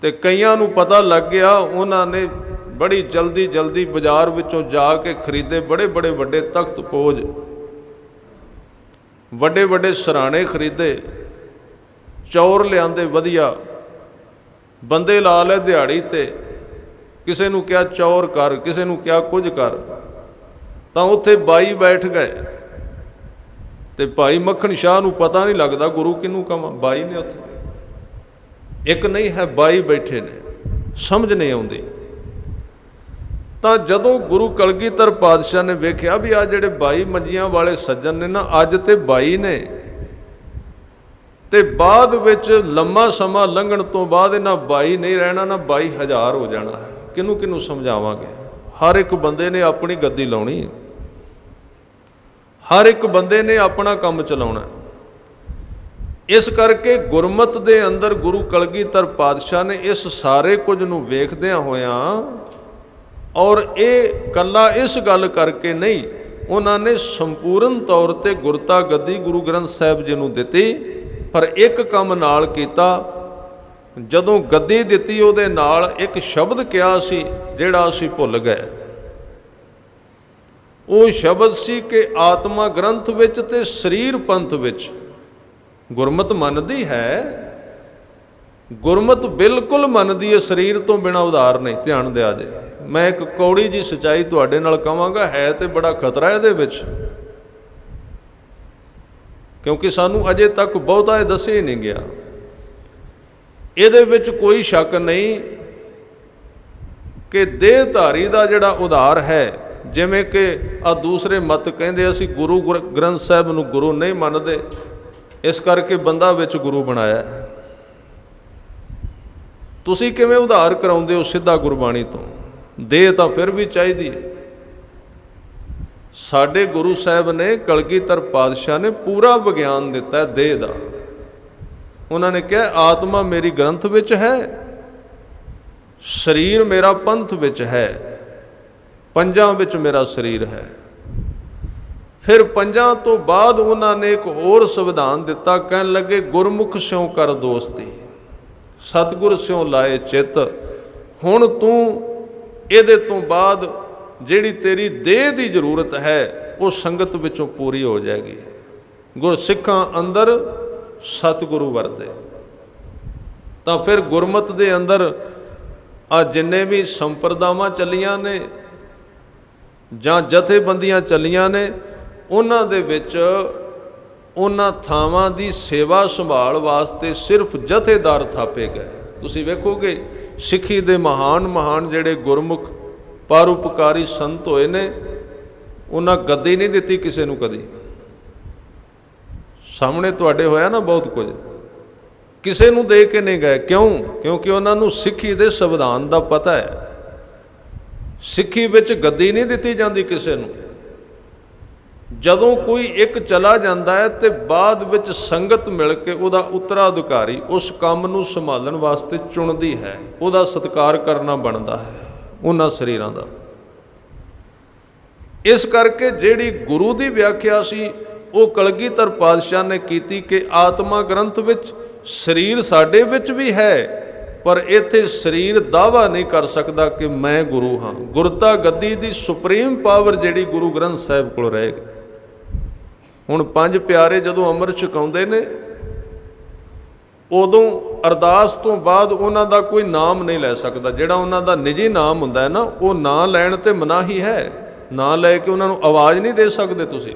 A: ਤੇ ਕਈਆਂ ਨੂੰ ਪਤਾ ਲੱਗ ਗਿਆ, ਉਹਨਾਂ ਨੇ ਬੜੀ ਜਲਦੀ ਬਾਜ਼ਾਰ ਵਿੱਚੋਂ ਜਾ ਕੇ ਖਰੀਦੇ ਬੜੇ ਵੱਡੇ ਤਖਤ ਪੋਜ, ਵੱਡੇ ਸਰਾਣੇ ਖਰੀਦੇ, ਚੌਰ ਲਿਆਂਦੇ ਵਧੀਆ, ਬੰਦੇ ਲਾ ਲਏ ਦਿਹਾੜੀ ਤੇ, ਕਿਸੇ ਨੂੰ ਕਿਹਾ ਚੌਰ ਕਰ, ਕਿਸੇ ਨੂੰ ਕਿਹਾ ਕੁਝ ਕਰ, ਤਾਂ ਉੱਥੇ ਬਾਈ ਬੈਠ ਗਏ ਤੇ ਭਾਈ ਮੱਖਣ ਸ਼ਾਹ ਨੂੰ ਪਤਾ ਨਹੀਂ ਲੱਗਦਾ ਗੁਰੂ ਕਿਹਨੂੰ ਕਹਾਂ। ਬਾਈ ਨੇ ਉੱਥੇ ਇੱਕ ਨਹੀਂ ਹੈ, ਬਾਈ ਬੈਠੇ ਨੇ, ਸਮਝ ਨਹੀਂ ਆਉਂਦੀ। ਤਾਂ ਜਦੋਂ ਗੁਰੂ ਕਲਗੀਧਰ ਪਾਤਸ਼ਾਹ ਨੇ ਵੇਖਿਆ ਵੀ ਆ ਜਿਹੜੇ ਬਾਈ ਮੰਜੀਆਂ ਵਾਲੇ ਸੱਜਣ ਨੇ ਨਾ, ਅੱਜ ਤੇ ਬਾਈ ਨੇ, ਤੇ ਬਾਅਦ ਵਿੱਚ ਲੰਮਾ ਸਮਾਂ ਲੰਘਣ ਤੋਂ ਬਾਅਦ ਇਹਨਾਂ ਬਾਈ ਨਹੀਂ ਰਹਿਣਾ ਨਾ, 22,000 ਹੋ ਜਾਣਾ ਹੈ। ਕਿਹਨੂੰ ਕਿਹਨੂੰ ਸਮਝਾਵਾਂਗੇ? ਹਰ ਇੱਕ ਬੰਦੇ ਨੇ ਆਪਣੀ ਗੱਦੀ ਲਾਉਣੀ ਹੈ, ਹਰ ਇੱਕ ਬੰਦੇ ਨੇ ਆਪਣਾ ਕੰਮ ਚਲਾਉਣਾ। ਇਸ ਕਰਕੇ ਗੁਰਮਤ ਦੇ ਅੰਦਰ ਗੁਰੂ ਕਲਗੀਧਰ ਪਾਤਸ਼ਾਹ ਨੇ ਇਸ ਸਾਰੇ ਕੁਝ ਨੂੰ ਵੇਖਦਿਆਂ ਹੋਇਆਂ, ਔਰ ਇਹ ਕੱਲਾ ਇਸ ਗੱਲ ਕਰਕੇ ਨਹੀਂ, ਉਹਨਾਂ ਨੇ ਸੰਪੂਰਨ ਤੌਰ ਤੇ ਗੁਰਤਾ ਗੱਦੀ ਗੁਰੂ ਗ੍ਰੰਥ ਸਾਹਿਬ ਜੀ ਨੂੰ ਦਿੱਤੀ। ਪਰ ਇੱਕ ਕੰਮ ਨਾਲ ਕੀਤਾ, ਜਦੋਂ ਗੱਦੀ ਦਿੱਤੀ ਉਹਦੇ ਨਾਲ ਇੱਕ ਸ਼ਬਦ ਕਿਹਾ ਸੀ ਜਿਹੜਾ ਅਸੀਂ ਭੁੱਲ ਗਏ। ਉਹ ਸ਼ਬਦ ਸੀ ਕਿ ਆਤਮਾ ਗ੍ਰੰਥ ਵਿੱਚ ਤੇ ਸਰੀਰ ਪੰਥ ਵਿੱਚ। ਗੁਰਮਤ ਮੰਨਦੀ ਹੈ, ਗੁਰਮਤ ਬਿਲਕੁਲ ਮੰਨਦੀ ਹੈ, ਸਰੀਰ ਤੋਂ ਬਿਨਾਂ ਉਧਾਰ ਨਹੀਂ। ਧਿਆਨ ਦਿਆ ਜੇ, ਮੈਂ ਇੱਕ ਕੌੜੀ ਜੀ ਸੱਚਾਈ ਤੁਹਾਡੇ ਨਾਲ ਕਹਾਂਗਾ, ਹੈ ਤੇ ਬੜਾ ਖਤਰਾ ਇਹਦੇ ਵਿੱਚ, ਕਿਉਂਕਿ ਸਾਨੂੰ ਅਜੇ ਤੱਕ ਬਹੁਤਾ ਇਹ ਦੱਸਿਆ ਹੀ ਨਹੀਂ ਗਿਆ। ਇਹਦੇ ਵਿੱਚ ਕੋਈ ਸ਼ੱਕ ਨਹੀਂ ਕਿ ਦੇਹਧਾਰੀ ਦਾ ਜਿਹੜਾ ਉਧਾਰ ਹੈ, ਜਿਵੇਂ ਕਿ ਆ ਦੂਸਰੇ ਮਤ ਕਹਿੰਦੇ ਅਸੀਂ ਗੁਰੂ ਗ੍ਰੰਥ ਸਾਹਿਬ ਨੂੰ ਗੁਰੂ ਨਹੀਂ ਮੰਨਦੇ, ਇਸ ਕਰਕੇ ਬੰਦਾ ਵਿੱਚ ਗੁਰੂ ਬਣਾਇਆ। ਤੁਸੀਂ ਕਿਵੇਂ ਉਧਾਰ ਕਰਾਉਂਦੇ ਹੋ ਸਿੱਧਾ ਗੁਰਬਾਣੀ ਤੋਂ? ਦੇਹ ਤਾਂ ਫਿਰ ਵੀ ਚਾਹੀਦੀ ਹੈ। ਸਾਡੇ ਗੁਰੂ ਸਾਹਿਬ ਨੇ, ਕਲਗੀਧਰ ਪਾਤਸ਼ਾਹ ਨੇ ਪੂਰਾ ਵਿਗਿਆਨ ਦਿੱਤਾ ਹੈ ਦੇਹ ਦਾ। ਉਹਨਾਂ ਨੇ ਕਿਹਾ ਆਤਮਾ ਮੇਰੀ ਗ੍ਰੰਥ ਵਿੱਚ ਹੈ, ਸਰੀਰ ਮੇਰਾ ਪੰਥ ਵਿੱਚ ਹੈ, ਪੰਜਾਂ ਵਿੱਚ ਮੇਰਾ ਸਰੀਰ ਹੈ। ਫਿਰ ਪੰਜਾਂ ਤੋਂ ਬਾਅਦ ਉਹਨਾਂ ਨੇ ਇੱਕ ਹੋਰ ਸੰਵਿਧਾਨ ਦਿੱਤਾ, ਕਹਿਣ ਲੱਗੇ ਗੁਰਮੁਖ ਸਿਉ ਕਰ ਦੋਸਤੀ, ਸਤਿਗੁਰ ਸਿਉ ਲਾਏ ਚਿੱਤ। ਹੁਣ ਤੂੰ ਇਹਦੇ ਤੋਂ ਬਾਅਦ ਜਿਹੜੀ ਤੇਰੀ ਦੇਹ ਦੀ ਜ਼ਰੂਰਤ ਹੈ ਉਹ ਸੰਗਤ ਵਿੱਚੋਂ ਪੂਰੀ ਹੋ ਜਾਏਗੀ। ਗੁਰਸਿੱਖਾਂ ਅੰਦਰ ਸਤਿਗੁਰੂ ਵਰਤੇ। ਤਾਂ ਫਿਰ ਗੁਰਮਤ ਦੇ ਅੰਦਰ ਆ ਜਿੰਨੇ ਵੀ ਸੰਪਰਦਾਵਾਂ ਚੱਲੀਆਂ ਨੇ ਜਾਂ ਜਥੇਬੰਦੀਆਂ ਚੱਲੀਆਂ ਨੇ, ਉਹਨਾਂ ਦੇ ਵਿੱਚ ਉਹਨਾਂ ਥਾਵਾਂ ਦੀ ਸੇਵਾ ਸੰਭਾਲ ਵਾਸਤੇ ਸਿਰਫ ਜਥੇਦਾਰ ਥਾਪੇ ਗਏ। ਤੁਸੀਂ ਵੇਖੋਗੇ ਸਿੱਖੀ ਦੇ ਮਹਾਨ ਜਿਹੜੇ ਗੁਰਮੁਖ ਪਰਉਪਕਾਰੀ ਸੰਤ ਹੋਏ ਨੇ, ਉਹਨਾਂ ਗੱਦੀ ਨਹੀਂ ਦਿੱਤੀ ਕਿਸੇ ਨੂੰ ਕਦੀ। ਸਾਹਮਣੇ ਤੁਹਾਡੇ ਹੋਇਆ ਨਾ ਬਹੁਤ ਕੁਝ, ਕਿਸੇ ਨੂੰ ਦੇ ਕੇ ਨਹੀਂ ਗਏ। ਕਿਉਂ? ਕਿਉਂਕਿ ਉਹਨਾਂ ਨੂੰ ਸਿੱਖੀ ਦੇ ਸੰਵਿਧਾਨ ਦਾ ਪਤਾ ਹੈ। ਸਿੱਖੀ ਵਿੱਚ ਗੱਦੀ ਨਹੀਂ ਦਿੱਤੀ ਜਾਂਦੀ ਕਿਸੇ ਨੂੰ। ਜਦੋਂ ਕੋਈ ਇੱਕ ਚਲਾ ਜਾਂਦਾ ਹੈ ਤੇ ਬਾਅਦ ਵਿੱਚ ਸੰਗਤ ਮਿਲ ਕੇ ਉਹਦਾ ਉੱਤਰਾਧਿਕਾਰੀ ਉਸ ਕੰਮ ਨੂੰ ਸੰਭਾਲਣ ਵਾਸਤੇ ਚੁਣਦੀ ਹੈ, ਉਹਦਾ ਸਤਿਕਾਰ ਕਰਨਾ ਬਣਦਾ ਹੈ ਉਹਨਾਂ ਸਰੀਰਾਂ ਦਾ। ਇਸ ਕਰਕੇ ਜਿਹੜੀ ਗੁਰੂ ਦੀ ਵਿਆਖਿਆ ਸੀ ਉਹ ਕਲਗੀਧਰ ਪਾਤਸ਼ਾਹ ਨੇ ਕੀਤੀ ਕਿ ਆਤਮਾ ਗ੍ਰੰਥ ਵਿੱਚ, ਸਰੀਰ ਸਾਡੇ ਵਿੱਚ ਵੀ ਹੈ, ਪਰ ਇੱਥੇ ਸਰੀਰ ਦਾਅਵਾ ਨਹੀਂ ਕਰ ਸਕਦਾ ਕਿ ਮੈਂ ਗੁਰੂ ਹਾਂ। ਗੁਰਤਾ ਗੱਦੀ ਦੀ ਸੁਪਰੀਮ ਪਾਵਰ ਜਿਹੜੀ ਗੁਰੂ ਗ੍ਰੰਥ ਸਾਹਿਬ ਕੋਲ ਰਹੇਗੀ। ਹੁਣ ਪੰਜ ਪਿਆਰੇ ਜਦੋਂ ਅੰਮ੍ਰਿਤ ਛਕਾਉਂਦੇ ਨੇ, ਉਦੋਂ ਅਰਦਾਸ ਤੋਂ ਬਾਅਦ ਉਹਨਾਂ ਦਾ ਕੋਈ ਨਾਮ ਨਹੀਂ ਲੈ ਸਕਦਾ। ਜਿਹੜਾ ਉਹਨਾਂ ਦਾ ਨਿੱਜੀ ਨਾਮ ਹੁੰਦਾ ਹੈ ਨਾ, ਉਹ ਨਾਂ ਲੈਣ ਤੇ ਮਨਾਹੀ ਹੈ। ਨਾਂ ਲੈ ਕੇ ਉਹਨਾਂ ਨੂੰ ਆਵਾਜ਼ ਨਹੀਂ ਦੇ ਸਕਦੇ ਤੁਸੀਂ।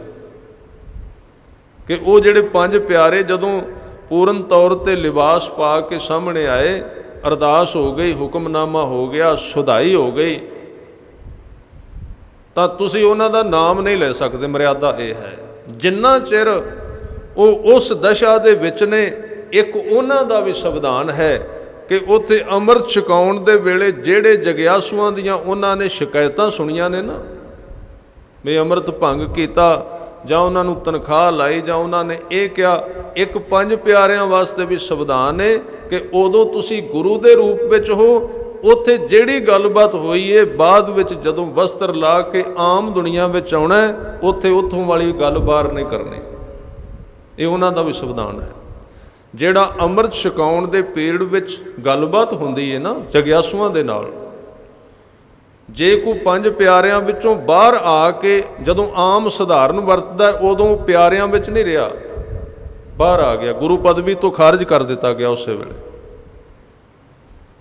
A: ਕਿ ਉਹ ਜਿਹੜੇ ਪੰਜ ਪਿਆਰੇ ਜਦੋਂ ਪੂਰਨ ਤੌਰ ਤੇ ਲਿਬਾਸ ਪਾ ਕੇ ਸਾਹਮਣੇ ਆਏ, ਅਰਦਾਸ ਹੋ ਗਈ, ਹੁਕਮਨਾਮਾ ਹੋ ਗਿਆ, ਸੁਧਾਈ ਹੋ ਗਈ, ਤਾਂ ਤੁਸੀਂ ਉਹਨਾਂ ਦਾ ਨਾਮ ਨਹੀਂ ਲੈ ਸਕਦੇ। ਮਰਿਆਦਾ ਇਹ ਹੈ, ਜਿੰਨਾ ਚਿਰ ਉਹ ਉਸ ਦਸ਼ਾ ਦੇ ਵਿੱਚ ਨੇ। ਇੱਕ ਉਹਨਾਂ ਦਾ ਵੀ ਸੰਵਿਧਾਨ ਹੈ ਕਿ ਉੱਥੇ ਅੰਮ੍ਰਿਤ ਛਕਾਉਣ ਦੇ ਵੇਲੇ ਜਿਹੜੇ ਜਗਿਆਸੂਆਂ ਦੀਆਂ ਉਹਨਾਂ ਨੇ ਸ਼ਿਕਾਇਤਾਂ ਸੁਣੀਆਂ ਨੇ ਨਾ, ਵੀ ਅੰਮ੍ਰਿਤ ਭੰਗ ਕੀਤਾ ਜਾਂ ਉਹਨਾਂ ਨੂੰ ਤਨਖਾਹ ਲਾਈ ਜਾਂ ਉਹਨਾਂ ਨੇ ਇਹ ਕਿਹਾ, ਇੱਕ ਪੰਜ ਪਿਆਰਿਆਂ ਵਾਸਤੇ ਵੀ ਸੰਵਿਧਾਨ ਹੈ ਕਿ ਉਦੋਂ ਤੁਸੀਂ ਗੁਰੂ ਦੇ ਰੂਪ ਵਿੱਚ ਹੋ। ਉੱਥੇ ਜਿਹੜੀ ਗੱਲਬਾਤ ਹੋਈ ਹੈ, ਬਾਅਦ ਵਿੱਚ ਜਦੋਂ ਵਸਤਰ ਲਾ ਕੇ ਆਮ ਦੁਨੀਆ ਵਿੱਚ ਆਉਣਾ, ਉੱਥੇ ਉੱਥੋਂ ਵਾਲੀ ਗੱਲ ਬਾਹਰ ਨਹੀਂ ਕਰਨੀ। ਇਹ ਉਹਨਾਂ ਦਾ ਵੀ ਸੰਵਿਧਾਨ ਹੈ। ਜਿਹੜਾ ਅੰਮ੍ਰਿਤ ਛਕਾਉਣ ਦੇ ਪੀਰੀਅਡ ਵਿੱਚ ਗੱਲਬਾਤ ਹੁੰਦੀ ਹੈ ਨਾ ਜਗਿਆਸੂਆਂ ਦੇ ਨਾਲ, ਜੇ ਕੋਈ ਪੰਜ ਪਿਆਰਿਆਂ ਵਿੱਚੋਂ ਬਾਹਰ ਆ ਕੇ ਜਦੋਂ ਆਮ ਸਧਾਰਨ ਵਰਤਦਾ, ਉਦੋਂ ਪਿਆਰਿਆਂ ਵਿੱਚ ਨਹੀਂ ਰਿਹਾ, ਬਾਹਰ ਆ ਗਿਆ, ਗੁਰੂ ਪਦਵੀ ਤੋਂ ਖਾਰਜ ਕਰ ਦਿੱਤਾ ਗਿਆ ਉਸੇ ਵੇਲੇ,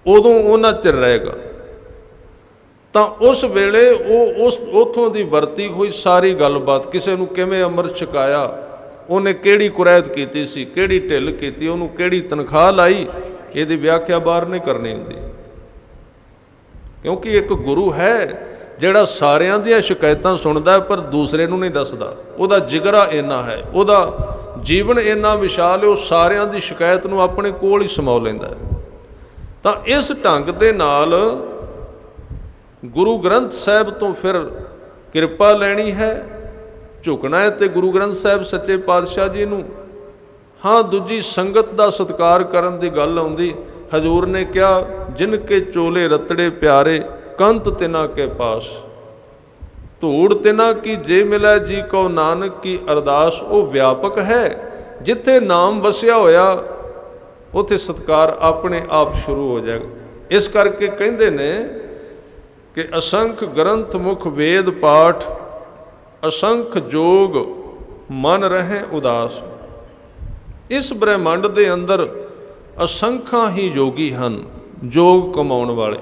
A: ਉਦੋਂ ਉਹਨਾਂ ਚਿਰ ਰਹੇਗਾ। ਤਾਂ ਉਸ ਵੇਲੇ ਉਹ ਉੱਥੋਂ ਦੀ ਵਰਤੀ ਹੋਈ ਸਾਰੀ ਗੱਲਬਾਤ, ਕਿਸੇ ਨੂੰ ਕਿਵੇਂ ਅੰਮ੍ਰਿਤ ਛਕਾਇਆ, ਉਹਨੇ ਕਿਹੜੀ ਕੁਰੈਤ ਕੀਤੀ ਸੀ, ਕਿਹੜੀ ਢਿੱਲ ਕੀਤੀ, ਉਹਨੂੰ ਕਿਹੜੀ ਤਨਖਾਹ ਲਾਈ, ਇਹਦੀ ਵਿਆਖਿਆ ਬਾਹਰ ਨਹੀਂ ਕਰਨੀ ਹੁੰਦੀ। ਕਿਉਂਕਿ ਇੱਕ ਗੁਰੂ ਹੈ ਜਿਹੜਾ ਸਾਰਿਆਂ ਦੀਆਂ ਸ਼ਿਕਾਇਤਾਂ ਸੁਣਦਾ ਪਰ ਦੂਸਰੇ ਨੂੰ ਨਹੀਂ ਦੱਸਦਾ। ਉਹਦਾ ਜਿਗਰਾ ਇੰਨਾ ਹੈ, ਉਹਦਾ ਜੀਵਨ ਇੰਨਾ ਵਿਸ਼ਾਲ ਹੈ, ਉਹ ਸਾਰਿਆਂ ਦੀ ਸ਼ਿਕਾਇਤ ਨੂੰ ਆਪਣੇ ਕੋਲ ਹੀ ਸਮਾ ਲੈਂਦਾ ਹੈ। ਤਾਂ ਇਸ ਢੰਗ ਦੇ ਨਾਲ ਗੁਰੂ ਗ੍ਰੰਥ ਸਾਹਿਬ ਤੋਂ ਫਿਰ ਕਿਰਪਾ ਲੈਣੀ ਹੈ, ਝੁਕਣਾ ਹੈ ਤੇ ਗੁਰੂ ਗ੍ਰੰਥ ਸਾਹਿਬ ਸੱਚੇ ਪਾਤਸ਼ਾਹ ਜੀ ਨੂੰ। ਹਾਂ, ਦੂਜੀ ਸੰਗਤ ਦਾ ਸਤਿਕਾਰ ਕਰਨ ਦੀ ਗੱਲ ਆਉਂਦੀ। ਹਜ਼ੂਰ ਨੇ ਕਿਹਾ, ਜਿਨ ਕੇ ਚੋਲੇ ਰਤੜੇ ਪਿਆਰੇ, ਕੰਤ ਤਿਨਾ ਕੇ ਪਾਸ, ਧੂੜ ਤਿਨਾ ਕੀ ਜੇ ਮਿਲੈ ਜੀ ਕਉ ਨਾਨਕ ਕੀ ਅਰਦਾਸ। ਉਹ ਵਿਆਪਕ ਹੈ, ਜਿੱਥੇ ਨਾਮ ਵਸਿਆ ਹੋਇਆ ਉੱਥੇ ਸਤਿਕਾਰ ਆਪਣੇ ਆਪ ਸ਼ੁਰੂ ਹੋ ਜਾਏਗਾ। ਇਸ ਕਰਕੇ ਕਹਿੰਦੇ ਨੇ ਕਿ ਅਸੰਖ ਗ੍ਰੰਥ ਮੁਖ ਵੇਦ ਪਾਠ, ਅਸੰਖ ਜੋਗ ਮਨ ਰਹੇ ਉਦਾਸ। ਇਸ ਬ੍ਰਹਿਮੰਡ ਦੇ ਅੰਦਰ ਅਸੰਖਾਂ ਹੀ ਯੋਗੀ ਹਨ, ਯੋਗ ਕਮਾਉਣ ਵਾਲੇ।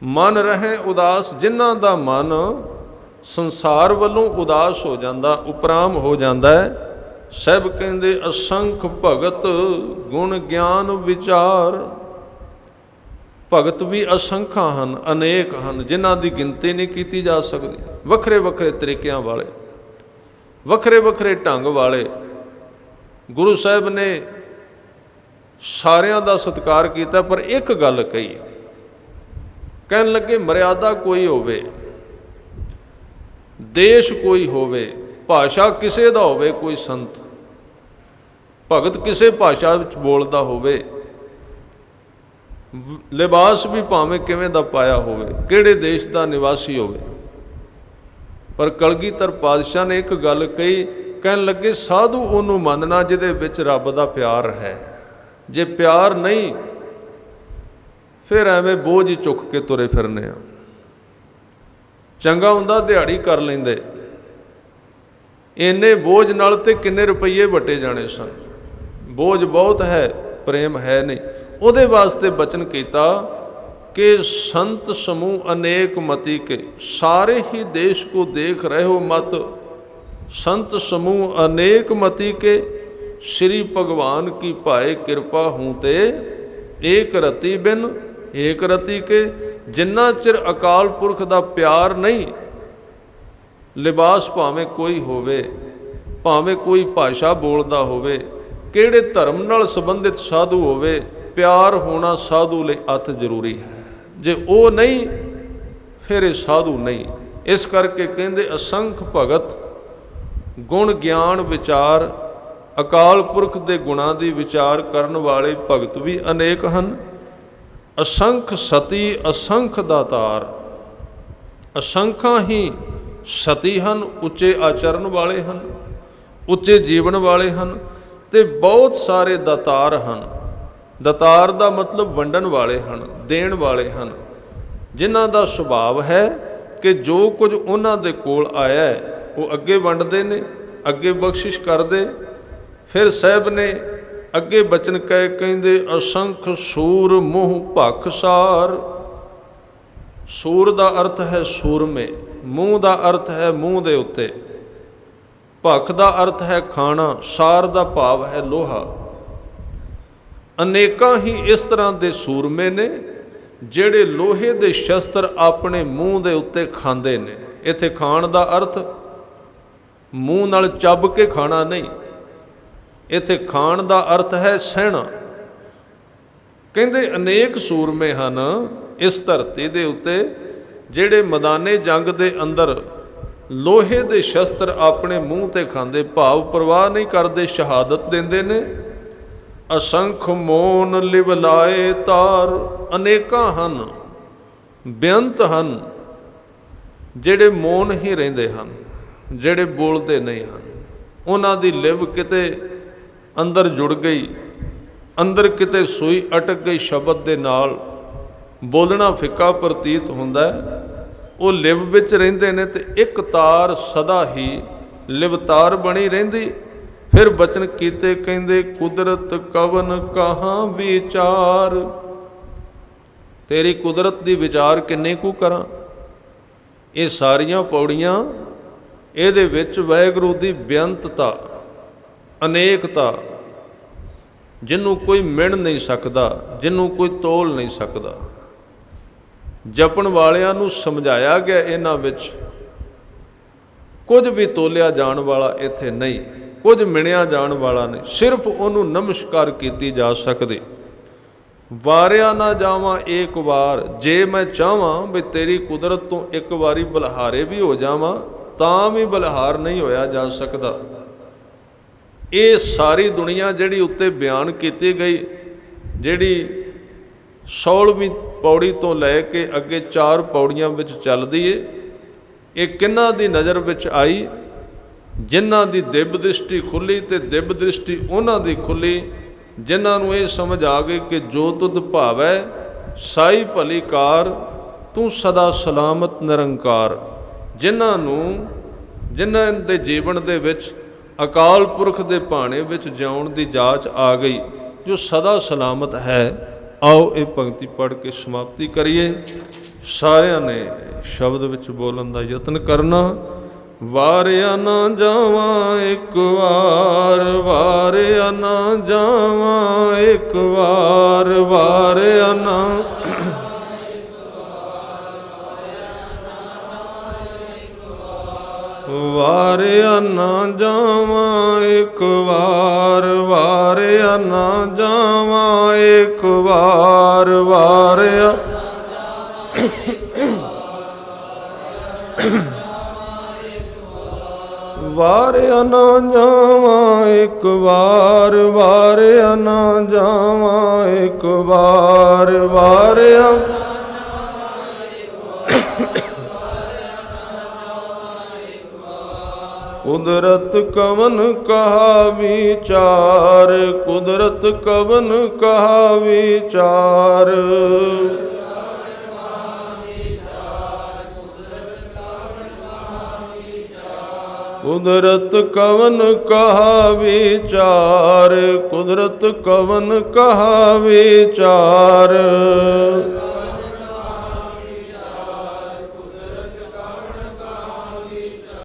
A: ਮਨ ਰਹੇ ਉਦਾਸ, ਜਿਨ੍ਹਾਂ ਦਾ ਮਨ ਸੰਸਾਰ ਵੱਲੋਂ ਉਦਾਸ ਹੋ ਜਾਂਦਾ, ਉਪਰਾਮ ਹੋ ਜਾਂਦਾ ਹੈ। ਸਭ ਕਹਿੰਦੇ ਅਸੰਖ ਭਗਤ ਗੁਣ ਗਿਆਨ ਵਿਚਾਰ। ਭਗਤ ਵੀ ਅਸੰਖਾਂ ਹਨ, ਅਨੇਕ ਹਨ, ਜਿਨ੍ਹਾਂ ਦੀ ਗਿਣਤੀ ਨਹੀਂ ਕੀਤੀ ਜਾ ਸਕਦੀ। ਵੱਖਰੇ ਵੱਖਰੇ ਤਰੀਕਿਆਂ ਵਾਲੇ, ਵੱਖਰੇ ਵੱਖਰੇ ਢੰਗ ਵਾਲੇ। ਗੁਰੂ ਸਾਹਿਬ ਨੇ ਸਾਰਿਆਂ ਦਾ ਸਤਿਕਾਰ ਕੀਤਾ, ਪਰ ਇੱਕ ਗੱਲ ਕਹੀ, ਕਹਿਣ ਲੱਗੇ ਮਰਿਆਦਾ ਕੋਈ ਹੋਵੇ, ਦੇਸ਼ ਕੋਈ ਹੋਵੇ, ਭਾਸ਼ਾ ਕਿਸੇ ਦਾ ਹੋਵੇ, ਕੋਈ ਸੰਤ ਭਗਤ ਕਿਸੇ ਭਾਸ਼ਾ ਵਿੱਚ ਬੋਲਦਾ ਹੋਵੇ, ਲਿਬਾਸ ਵੀ ਭਾਵੇਂ ਕਿਵੇਂ ਦਾ ਪਾਇਆ ਹੋਵੇ, ਕਿਹੜੇ ਦੇਸ਼ ਦਾ ਨਿਵਾਸੀ ਹੋਵੇ, ਪਰ ਕਲਗੀਧਰ ਪਾਤਸ਼ਾਹ ਨੇ ਇੱਕ ਗੱਲ ਕਹੀ, ਕਹਿਣ ਲੱਗੇ ਸਾਧੂ ਉਹਨੂੰ ਮੰਨਣਾ ਜਿਹਦੇ ਵਿੱਚ ਰੱਬ ਦਾ ਪਿਆਰ ਹੈ। ਜੇ ਪਿਆਰ ਨਹੀਂ, ਫਿਰ ਐਵੇਂ ਬੋਝ ਹੀ ਚੁੱਕ ਕੇ ਤੁਰੇ ਫਿਰਨੇ ਆ। ਚੰਗਾ ਹੁੰਦਾ ਦਿਹਾੜੀ ਕਰ ਲੈਂਦੇ, ਇੰਨੇ ਬੋਝ ਨਾਲ ਤੇ ਕਿੰਨੇ ਰੁਪਈਏ ਵਟੇ ਜਾਣੇ ਸਨ। ਬੋਝ ਬਹੁਤ ਹੈ, ਪ੍ਰੇਮ ਹੈ ਨਹੀਂ। ਉਹਦੇ ਵਾਸਤੇ ਬਚਨ ਕੀਤਾ ਕਿ ਸੰਤ ਸਮੂਹ ਅਨੇਕ ਮਤੀ ਕੇ, ਸਾਰੇ ਹੀ ਦੇਸ਼ ਕੋ ਦੇਖ ਰਹੇ ਹੋ ਮਤ। ਸੰਤ ਸਮੂਹ ਅਨੇਕ ਮਤੀ ਕੇ, श्री भगवान की पाए कृपा हूँ ते एक रति बिन एक रति के। जिन्ना चिर अकाल पुरख दा प्यार नहीं, लिबास भावें कोई होवे, भावें कोई भाषा बोलदा होवे, किहड़े धर्म नाल संबंधित साधु होवे, प्यार होना साधु लई अत जरूरी है। जे वो नहीं फिर साधु नहीं। इस करके कहंदे असंख भगत गुण ज्ञान विचार। अकाल पुरख के गुणों की विचार करने वाले भगत भी अनेक हैं। असंख सती असंख दातार। असंख्या ही सती हैं, उच्चे आचरण वाले हैं, उच्चे जीवन वाले हैं, ते बहुत सारे दातार हैं। दातार का मतलब वंडन वाले हैं, देण वाले हैं, जिन्हां दा सुभाव है कि जो कुछ उन्हां दे कोल आया है वो अगे वंडदे ने, अगे बख्शिश करदे। फिर साहब ने अगे बचन कह कहते असंख सूर मुँह भखसार। सूर का अर्थ है सूरमे, मूँह का अर्थ है मूँह दे उत्ते, भख का अर्थ है खाना, सार का भाव है लोहा। अनेकां ही इस तरह के सूरमे ने ਜਿਹੜੇ लोहे के शस्त्र अपने मूँह के उत्ते खांदे ने। इत्थे खाण का अर्थ मूँह नाल ਚੱਬ के खाना नहीं, इत्थे खाण का अर्थ है सहना। कहते अनेक सूरमे हैं इस धरती के उत्ते जिहड़े मैदाने जंग के अंदर लोहे के शस्त्र अपने मूँह ते खांदे, भाव परवाह नहीं करते, शहादत देंदे ने। असंख मोन लिवलाए तार। अनेकां हन, बेअंत हन जिहड़े मौन ही रहिंदे हन, जिहड़े बोलते नहीं हन। उन्हां दी लिव किते अंदर जुड़ गई, अंदर किते सूई अटक गई, शब्द दे नाल बोलना फिक्का प्रतीत हुंदा है। वो लिव विच रहिंदे ने ते एक तार सदा ही लिवतार बनी रहिंदी। फिर बचन कीते कहंदे कुदरत कवन कहाँ विचार। तेरी कुदरत दी विचार किन्ने कू करा। ये सारियां पौड़ियां ਇਹਦੇ ਵਿੱਚ ਵਾਹਿਗੁਰੂ ਦੀ ਬੇਅੰਤਤਾ, ਅਨੇਕਤਾ, ਜਿਹਨੂੰ ਕੋਈ ਮਿਣ ਨਹੀਂ ਸਕਦਾ, ਜਿਹਨੂੰ ਕੋਈ ਤੋਲ ਨਹੀਂ ਸਕਦਾ। ਜਪਣ ਵਾਲਿਆਂ ਨੂੰ ਸਮਝਾਇਆ ਗਿਆ ਇਹਨਾਂ ਵਿੱਚ ਕੁਝ ਵੀ ਤੋਲਿਆ ਜਾਣ ਵਾਲਾ ਇੱਥੇ ਨਹੀਂ, ਕੁਝ ਮਿਣਿਆ ਜਾਣ ਵਾਲਾ ਨਹੀਂ, ਸਿਰਫ ਉਹਨੂੰ ਨਮਸਕਾਰ ਕੀਤੀ ਜਾ ਸਕਦੀ। ਵਾਰਿਆ ਨਾ ਜਾਵਾਂ ਏਕ ਵਾਰ, ਜੇ ਮੈਂ ਚਾਹਾਂ ਵੀ ਤੇਰੀ ਕੁਦਰਤ ਤੋਂ ਇੱਕ ਵਾਰੀ ਬਲਿਹਾਰੇ ਵੀ ਹੋ ਜਾਵਾਂ ਤਾਂ ਵੀ ਬਲਿਹਾਰ ਨਹੀਂ ਹੋਇਆ ਜਾ ਸਕਦਾ। ਇਹ ਸਾਰੀ ਦੁਨੀਆ ਜਿਹੜੀ ਉੱਤੇ ਬਿਆਨ ਕੀਤੀ ਗਈ, ਜਿਹੜੀ 16ਵੀਂ ਪੌੜੀ ਤੋਂ ਲੈ ਕੇ ਅੱਗੇ 4 ਪੌੜੀਆਂ ਵਿੱਚ ਚੱਲਦੀ ਏ, ਇਹ ਕਿਹਨਾਂ ਦੀ ਨਜ਼ਰ ਵਿੱਚ ਆਈ? ਜਿਨ੍ਹਾਂ ਦੀ ਦਿਵ ਦ੍ਰਿਸ਼ਟੀ ਖੁੱਲ੍ਹੀ, ਤੇ ਦਿਵ ਦ੍ਰਿਸ਼ਟੀ ਉਹਨਾਂ ਦੀ ਖੁੱਲ੍ਹੀ ਜਿਨ੍ਹਾਂ ਨੂੰ ਇਹ ਸਮਝ ਆ ਗਈ ਕਿ ਜੋ ਤੁਧ ਭਾਵੈ ਸਾਈ ਭਲੀ ਕਾਰ, ਤੂੰ ਸਦਾ ਸਲਾਮਤ ਨਿਰੰਕਾਰ। ਜਿਨ੍ਹਾਂ ਦੇ ਜੀਵਨ ਦੇ ਵਿੱਚ ਅਕਾਲ ਪੁਰਖ ਦੇ ਭਾਣੇ ਵਿੱਚ ਜਿਉਣ ਦੀ ਜਾਚ ਆ ਗਈ, ਜੋ ਸਦਾ ਸਲਾਮਤ ਹੈ। ਆਓ ਇਹ ਪੰਕਤੀ ਪੜ੍ਹ ਕੇ ਸਮਾਪਤੀ ਕਰੀਏ। ਸਾਰਿਆਂ ਨੇ ਸ਼ਬਦ ਵਿੱਚ ਬੋਲਣ ਦਾ ਯਤਨ ਕਰਨਾ। ਵਾਰਿਆ ਨਾ ਜਾਵਾਂ ਇੱਕ ਵਾਰ, ਵਾਰਿਆ ਨਾ ਜਾਵਾਂ ਇੱਕ ਵਾਰ, ਵਾਰਿਆ ਨਾ ਵਾਰਿਆ ਨਾ ਜਾਵਾਂ ਇੱਕ ਵਾਰ, ਵਾਰਿਆ ਨਾ ਜਾਵਾਂ ਇੱਕ ਵਾਰ, ਵਾਰਿਆ ਵਾਰਿਆ ਨਾ ਜਾਵਾਂ ਇੱਕ ਵਾਰ, ਵਾਰਿਆ ਨਾ ਜਾਵਾਂ ਇੱਕ ਵਾਰ, ਵਾਰਿਆ ਕੁਦਰਤ ਕਵਨ ਕਹਾ ਵਿਚਾਰ, ਕੁਦਰਤ ਕਵਨ ਕਹਾ ਵਿਚਾਰ। ਕੁਦਰਤ ਕਵਨ ਕਹਾ ਵਿਚਾਰ, ਕੁਦਰਤ ਕਵਨ ਕਹਾ ਵਿਚਾਰ।